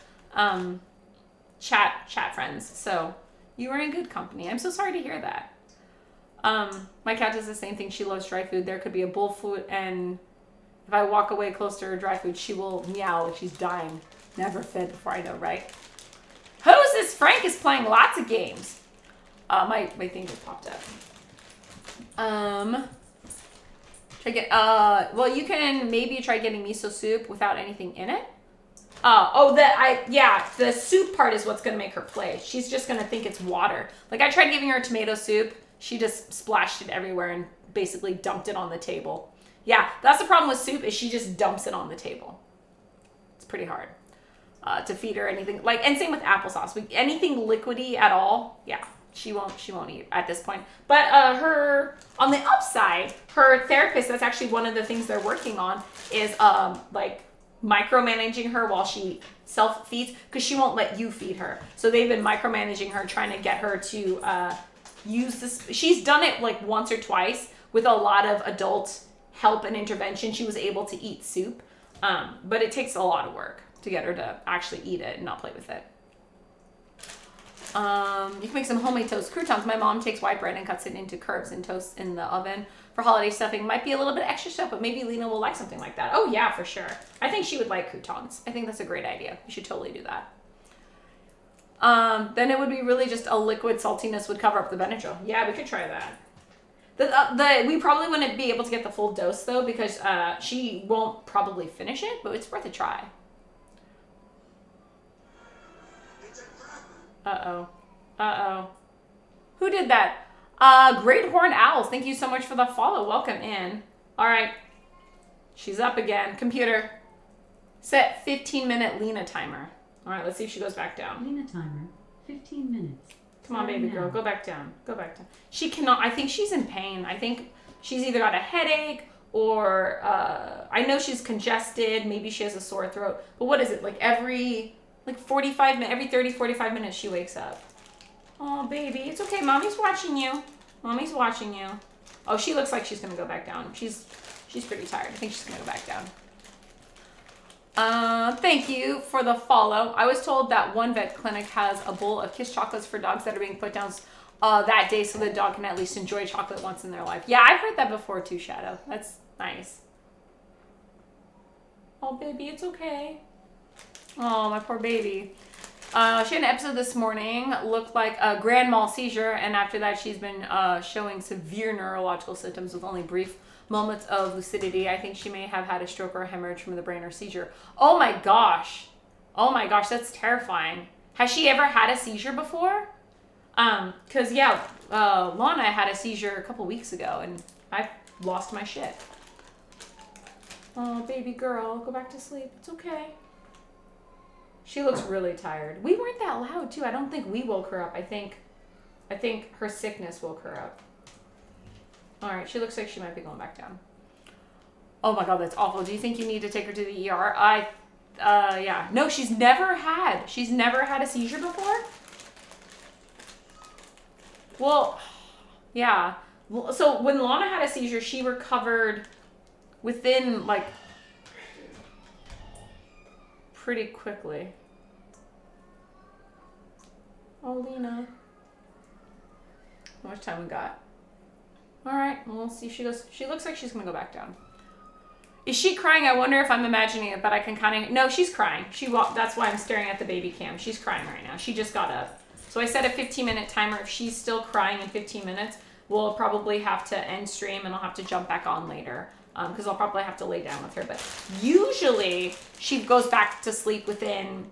chat friends. So you were in good company. I'm so sorry to hear that. My cat does the same thing. She loves dry food. There could be a bowl food, and if I walk away close to her dry food, she will meow like she's dying. Never fed before, I know, right? Who's this? Frank is playing lots of games. My thing just popped up. Well, you can maybe try getting miso soup without anything in it. The soup part is what's gonna make her play. She's just gonna think it's water. Like I tried giving her tomato soup. She just splashed it everywhere and basically dumped it on the table. Yeah, that's the problem with soup is she just dumps it on the table. It's pretty hard to feed her anything and same with applesauce. Anything liquidy at all, yeah, she won't eat at this point. But her on the upside, her therapist, that's actually one of the things they're working on is micromanaging her while she self feeds because she won't let you feed her. So they've been micromanaging her, trying to get her to use this. She's done it like once or twice with a lot of adult help and intervention. She was able to eat soup, but it takes a lot of work to get her to actually eat it and not play with it. You can make some homemade toast croutons. My mom takes white bread and cuts it into curves and toasts in the oven for holiday stuffing. Might be a little bit extra stuff, but maybe Lena will like something like that. Oh yeah, for sure. I think she would like croutons. I think that's a great idea. We should totally do that. Then it would be really just a liquid saltiness would cover up the Benadryl. Yeah, we could try that. We probably wouldn't be able to get the full dose though because she won't probably finish it, but it's worth a try. Uh-oh. Who did that? Great Horn Owls, thank you so much for the follow. Welcome in. All right. She's up again. Computer, set 15-minute Lena timer. All right, let's see if she goes back down. Lena timer, 15 minutes. Come on, baby girl. Go back down. Go back down. She cannot. I think she's in pain. I think she's either got a headache or I know she's congested. Maybe she has a sore throat. But what is it? Like every 45 minutes, every 30, 45 minutes she wakes up. Oh, baby. It's okay. Mommy's watching you. Mommy's watching you. Oh, she looks like she's going to go back down. She's pretty tired. I think she's going to go back down. Thank you for the follow. I was told that one vet clinic has a bowl of Kiss chocolates for dogs that are being put down that day so the dog can at least enjoy chocolate once in their life. Yeah, I've heard that before too, Shadow. That's nice. Oh, baby, it's okay. Oh, my poor baby. She had an episode this morning, looked like a grand mal seizure, and after that she's been showing severe neurological symptoms with only brief moments of lucidity. I think she may have had a stroke or a hemorrhage from the brain or seizure. Oh my gosh, that's terrifying. Has she ever had a seizure before? Cause yeah, Lana had a seizure a couple weeks ago and I lost my shit. Oh, baby girl, go back to sleep. It's okay. She looks really tired. We weren't that loud too. I don't think we woke her up. I think her sickness woke her up. All right, she looks like she might be going back down. Oh my God, that's awful. Do you think you need to take her to the ER? Yeah. No, she's never had a seizure before. Well, yeah. So when Lana had a seizure, she recovered within pretty quickly. Oh, Lena. How much time we got? All right, well, we'll see if she goes. She looks like she's gonna go back down. Is she crying? I wonder if I'm imagining it, but I can kind of... No, she's crying. That's why I'm staring at the baby cam. She's crying right now. She just got up. So I set a 15-minute timer. If she's still crying in 15 minutes, we'll probably have to end stream and I'll have to jump back on later because I'll probably have to lay down with her. But usually she goes back to sleep within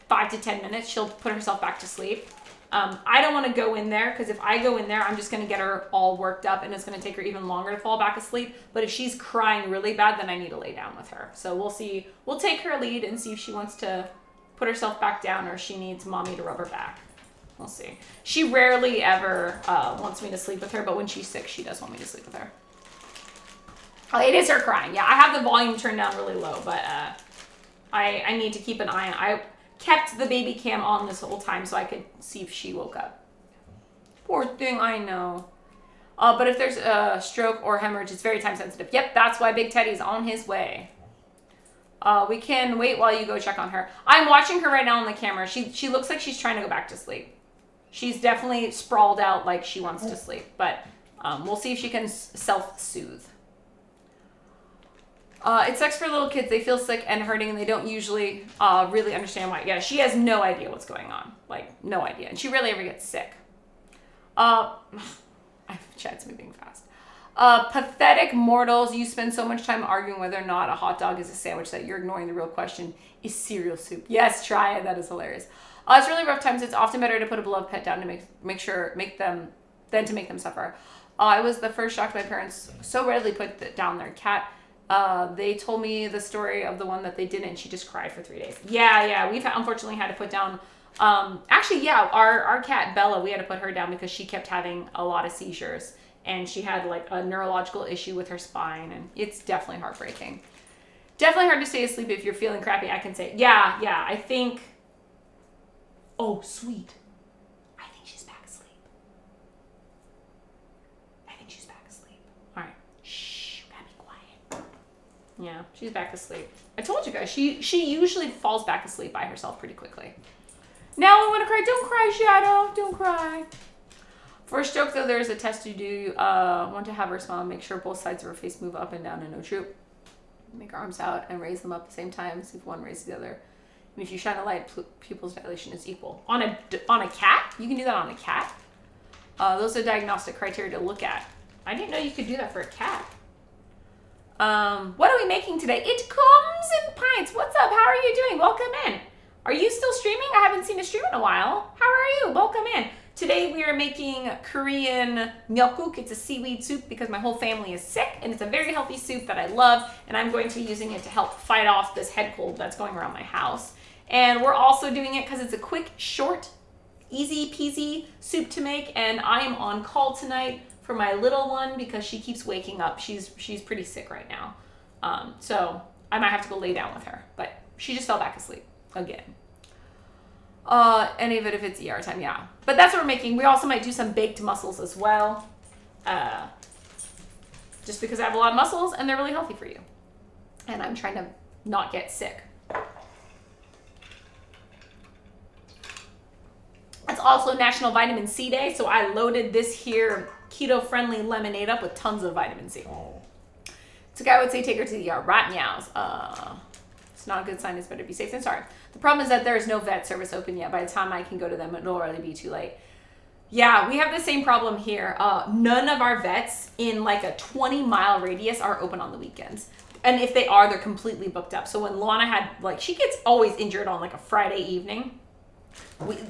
5 to 10 minutes. She'll put herself back to sleep. I don't want to go in there because if I go in there, I'm just going to get her all worked up and it's going to take her even longer to fall back asleep. But if she's crying really bad, then I need to lay down with her. So we'll see. We'll take her lead and see if she wants to put herself back down or if she needs mommy to rub her back. We'll see. She rarely ever wants me to sleep with her, but when she's sick, she does want me to sleep with her. Oh, it is her crying. Yeah, I have the volume turned down really low, but I need to keep an eye on. I kept the baby cam on this whole time so I could see if she woke up. Poor thing, I know. But if there's a stroke or hemorrhage, it's very time sensitive. Yep, that's why Big Teddy's on his way. We can wait while you go check on her. I'm watching her right now on the camera. She looks like she's trying to go back to sleep. She's definitely sprawled out like she wants to sleep. But we'll see if she can self-soothe. It sucks for little kids. They feel sick and hurting and they don't usually really understand why. Yeah, she has no idea what's going on. Like, no idea. And she rarely ever gets sick. Chat's moving fast. Pathetic mortals. You spend so much time arguing whether or not a hot dog is a sandwich that you're ignoring the real question. Is cereal soup? Yes, try it. That is hilarious. It's really rough times. It's often better to put a beloved pet down to make them suffer. I was the first shocked my parents so readily put down their cat. They told me the story of the one that they didn't. She just cried for 3 days. Yeah. We've unfortunately had to put down. Our cat Bella, we had to put her down because she kept having a lot of seizures and she had like a neurological issue with her spine, and it's definitely heartbreaking. Definitely hard to stay asleep if you're feeling crappy. I can say, yeah. I think. Oh, sweet. I think she's back asleep. All right. Shh, you gotta be quiet. Yeah, she's back asleep. I told you guys, she usually falls back asleep by herself pretty quickly. Now I want to cry. Don't cry, Shadow. Don't cry. For a stroke, though, there's a test to do. Want to have her smile and make sure both sides of her face move up and down in no troop. Make her arms out and raise them up at the same time. See if one raises the other. And if you shine a light, pupil's dilation is equal. On a cat? You can do that on a cat? Those are diagnostic criteria to look at. I didn't know you could do that for a cat. What are we making today? It comes in pints. What's up? How are you doing? Welcome in. Are you still streaming? I haven't seen a stream in a while. How are you? Welcome in. Today we are making Korean myeokguk. It's a seaweed soup because my whole family is sick, and it's a very healthy soup that I love, and I'm going to be using it to help fight off this head cold that's going around my house. And we're also doing it because it's a quick, short, easy peasy soup to make, and I am on call tonight for my little one because she keeps waking up. She's pretty sick right now. So I might have to go lay down with her, but she just fell back asleep again. Any of it if it's ER time, yeah. But that's what we're making. We also might do some baked mussels as well. Just because I have a lot of mussels and they're really healthy for you. And I'm trying to not get sick. It's also National Vitamin C Day, so I loaded this here keto-friendly lemonade up with tons of vitamin C. So guy would say take her to the ER. Rat meows. It's not a good sign. It's better to be safe than sorry. The problem is that there is no vet service open yet. By the time I can go to them, it'll already be too late. Yeah, we have the same problem here. None of our vets in like a 20-mile radius are open on the weekends. And if they are, they're completely booked up. So when Lana had, like, she gets always injured on like a Friday evening.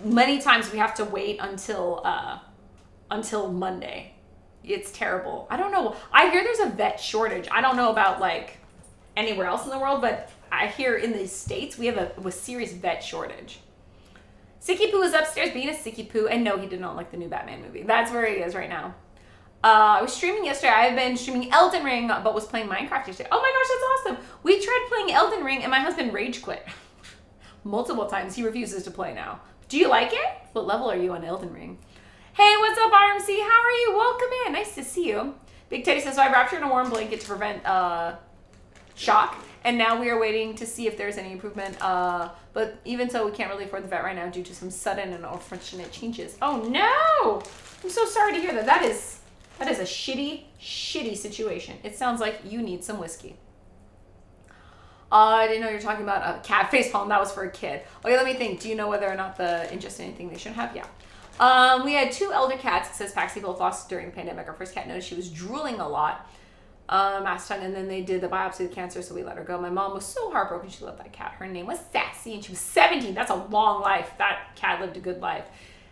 Many times we have to wait until Monday. It's terrible. I don't know. I hear there's a vet shortage. I don't know about like anywhere else in the world, but I hear in the States we have a serious vet shortage. Sicky Poo is upstairs being a Sicky Poo, and no, he did not like the new Batman movie. That's where he is right now. I was streaming yesterday. I've been streaming Elden Ring, but was playing Minecraft yesterday. Oh my gosh, that's awesome. We tried playing Elden Ring, and my husband rage quit. Multiple times. He refuses to play now. Do you like it? What level are you on Elden Ring? Hey, what's up, RMC? How are you? Welcome in. Nice to see you. Big Teddy says, so I wrapped her in a warm blanket to prevent shock. And now we are waiting to see if there's any improvement. But even so, we can't really afford the vet right now due to some sudden and unfortunate changes. Oh, no. I'm so sorry to hear that. That is a shitty, shitty situation. It sounds like you need some whiskey. I didn't know you were talking about a cat face palm. That was for a kid. Okay, let me think. Do you know whether or not the ingested anything they shouldn't have? Yeah. We had 2 elder cats, it says Paxi both lost during the pandemic. Our first cat noticed she was drooling a lot, last time, and then they did the biopsy of the cancer, so we let her go. My mom was so heartbroken. She loved that cat. Her name was Sassy, and she was 17. That's a long life. That cat lived a good life.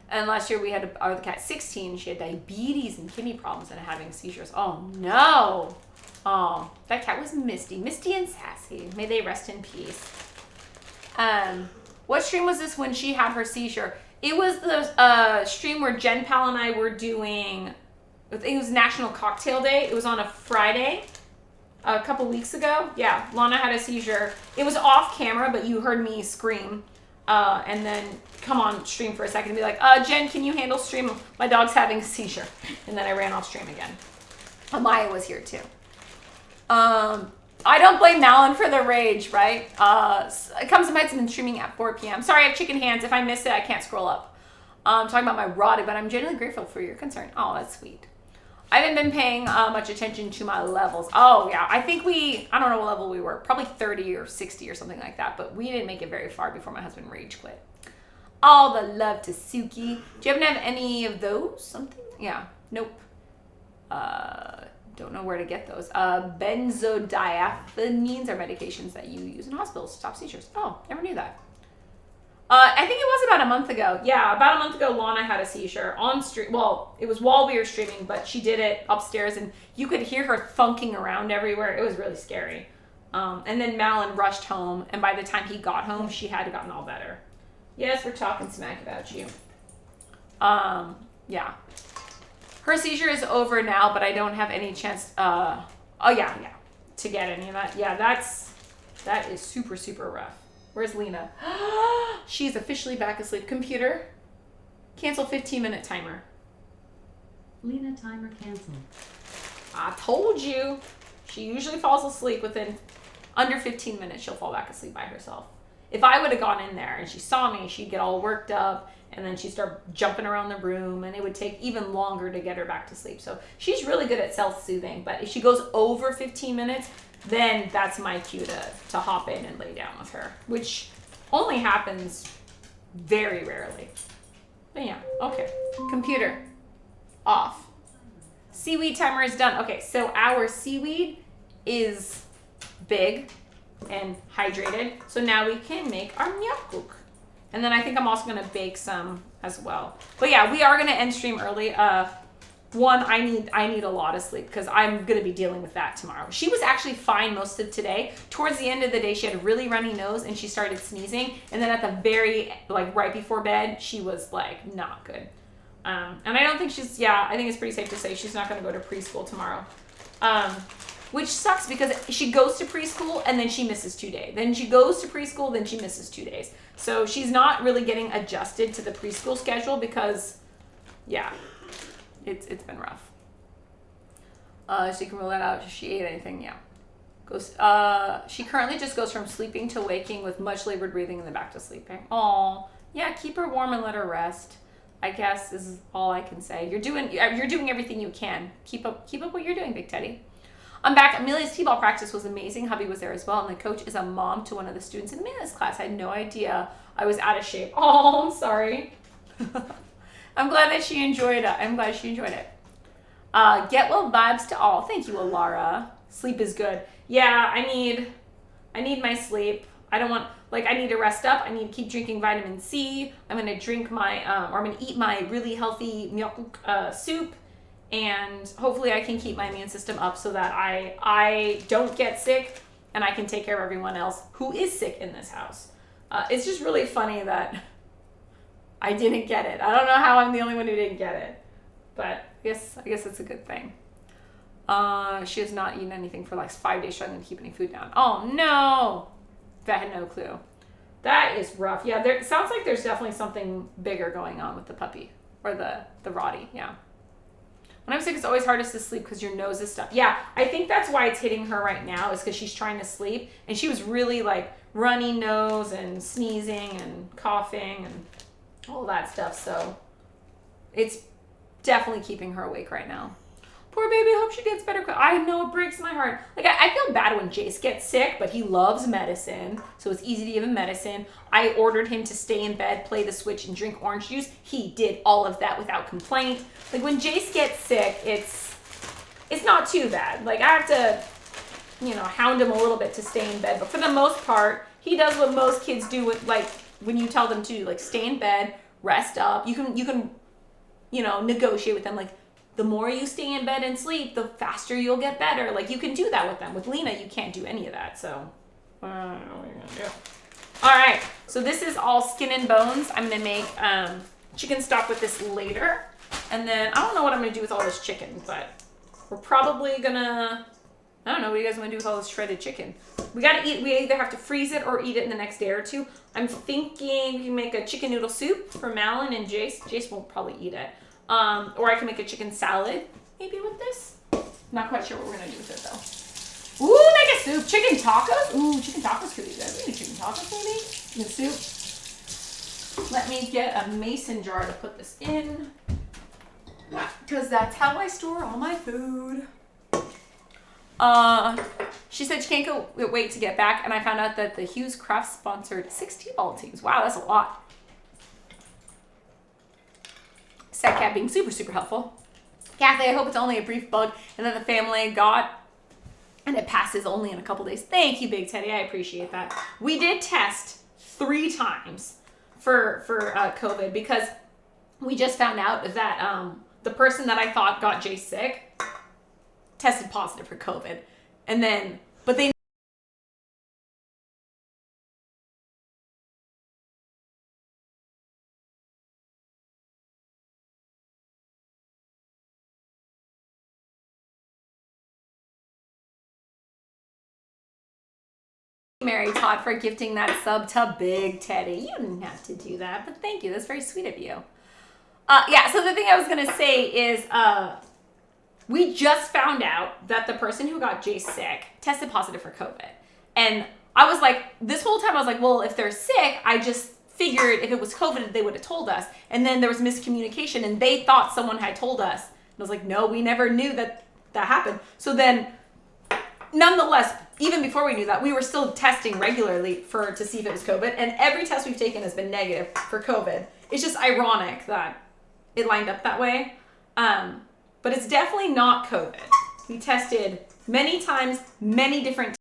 And last year we had our cat 16. She had diabetes and kidney problems and having seizures. Oh no. Oh, that cat was Misty. Misty and Sassy. May they rest in peace. What stream was this when she had her seizure? It was the stream where Jen Pal and I were doing, I think it was National Cocktail Day. It was on a Friday a couple weeks ago. Yeah, Lana had a seizure. It was off camera, but you heard me scream. And then come on stream for a second and be like, Jen, can you handle stream? My dog's having a seizure. And then I ran off stream again. Amaya was here too. I don't blame Malin for the rage, right? It comes to Mites been streaming at 4 p.m. Sorry, I have chicken hands. If I miss it, I can't scroll up. I'm talking about my Roddy, but I'm genuinely grateful for your concern. Oh, that's sweet. I haven't been paying much attention to my levels. Oh, yeah. I think I don't know what level we were. Probably 30 or 60 or something like that. But we didn't make it very far before my husband rage quit. All the love to Suki. Do you happen to have any of those? Something? Yeah. Nope. Don't know where to get those. Benzodiazepines are medications that you use in hospitals to stop seizures. Oh, never knew that. I think it was about a month ago. Yeah, about a month ago, Lana had a seizure on stream. Well, it was while we were streaming, but she did it upstairs, and you could hear her thunking around everywhere. It was really scary. And then Malin rushed home, and by the time he got home, she had gotten all better. Yes, we're talking smack about you. Yeah. Her seizure is over now, but I don't have any chance, to get any of that. Yeah, that is super, super rough. Where's Lena? She's officially back asleep. Computer, cancel 15-minute timer. Lena timer canceled. I told you. She usually falls asleep within under 15 minutes. She'll fall back asleep by herself. If I would have gone in there and she saw me, she'd get all worked up and then she'd start jumping around the room and it would take even longer to get her back to sleep. So she's really good at self-soothing, but if she goes over 15 minutes, then that's my cue to hop in and lay down with her, which only happens very rarely. But yeah, okay. Computer, off. Seaweed timer is done. Okay, so our seaweed is big and hydrated. So now we can make our myeokguk. And then I think I'm also gonna bake some as well. But yeah, we are gonna end stream early. One, I need a lot of sleep because I'm gonna be dealing with that tomorrow. She was actually fine most of today. Towards the end of the day, she had a really runny nose and she started sneezing. And then at the very, right before bed, she was not good. And I don't think I think it's pretty safe to say she's not gonna go to preschool tomorrow. Which sucks because she goes to preschool and then she misses 2 days. Then she goes to preschool, then she misses 2 days. So she's not really getting adjusted to the preschool schedule because, it's been rough. So you can rule that out. If she ate anything, yeah. She currently just goes from sleeping to waking with much labored breathing and then back to sleeping. Aw, yeah, keep her warm and let her rest. I guess is all I can say. You're doing everything you can. Keep up what you're doing, Big Teddy. I'm back. Amelia's t-ball practice was amazing. Hubby was there as well, and the coach is a mom to one of the students in Amelia's class. I had no idea I was out of shape. Oh, I'm sorry. I'm glad that she enjoyed it. I'm glad she enjoyed it. Get well vibes to all. Thank you, Alara. Sleep is good. Yeah, I need my sleep. I don't want, I need to rest up. I need to keep drinking vitamin C. I'm going to drink I'm going to eat my really healthy myeokguk soup. And hopefully I can keep my immune system up so that I don't get sick and I can take care of everyone else who is sick in this house. It's just really funny that I didn't get it. I don't know how I'm the only one who didn't get it, but I guess it's a good thing. She has not eaten anything for 5 days, struggling to keep any food down. Oh no! I had no clue. That is rough. Yeah, it sounds like there's definitely something bigger going on with the puppy or the Roddy. Yeah. When I'm sick, it's always hardest to sleep because your nose is stuck. Yeah, I think that's why it's hitting her right now is because she's trying to sleep. And she was really runny nose and sneezing and coughing and all that stuff. So it's definitely keeping her awake right now. Poor baby, hope she gets better. I know, it breaks my heart. Like, I feel bad when Jace gets sick, but he loves medicine, so it's easy to give him medicine. I ordered him to stay in bed, play the Switch, and drink orange juice. He did all of that without complaint. Like, when Jace gets sick, it's not too bad. Like, I have to, you know, hound him a little bit to stay in bed, but for the most part, he does what most kids do with, like, when you tell them to, like, stay in bed, rest up. You can, you know, negotiate with them, like, the more you stay in bed and sleep, the faster you'll get better. Like, you can do that with them. With Lena, you can't do any of that, so I don't know what you're gonna do. All right, so this is all skin and bones. I'm gonna make chicken stock with this later, and then I don't know what I'm gonna do with all this chicken, but we're probably gonna, I don't know, what do you guys wanna do with all this shredded chicken? We either have to freeze it or eat it in the next day or two. I'm thinking we can make a chicken noodle soup for Malin and Jace. Jace won't probably eat it. Or I can make a chicken salad, maybe with this. Not quite sure what we're gonna do with it though. Ooh, make a soup. Chicken tacos? Ooh, chicken tacos could be good. We need chicken tacos maybe? Chicken soup. Let me get a mason jar to put this in, because that's how I store all my food. She said she can't wait to get back, and I found out that the Hughes Craft sponsored 6 T-ball teams. Wow, that's a lot. SetCat being super, super helpful. Kathy, I hope it's only a brief bug and that the family got and it passes only in a couple days. Thank you, Big Teddy. I appreciate that. We did test 3 times for COVID because we just found out that the person that I thought got Jay sick tested positive for COVID. And then, but they Mary Todd for gifting that sub to Big Teddy. You didn't have to do that, but thank you. That's very sweet of you. Yeah, so the thing I was going to say is we just found out that the person who got Jay sick tested positive for COVID. And I was like, this whole time I was like, well, if they're sick, I just figured if it was COVID, they would have told us. And then there was miscommunication and they thought someone had told us. And I was like, no, we never knew that happened. So then, nonetheless, even before we knew that, we were still testing regularly to see if it was COVID. And every test we've taken has been negative for COVID. It's just ironic that it lined up that way. But it's definitely not COVID. We tested many times, many different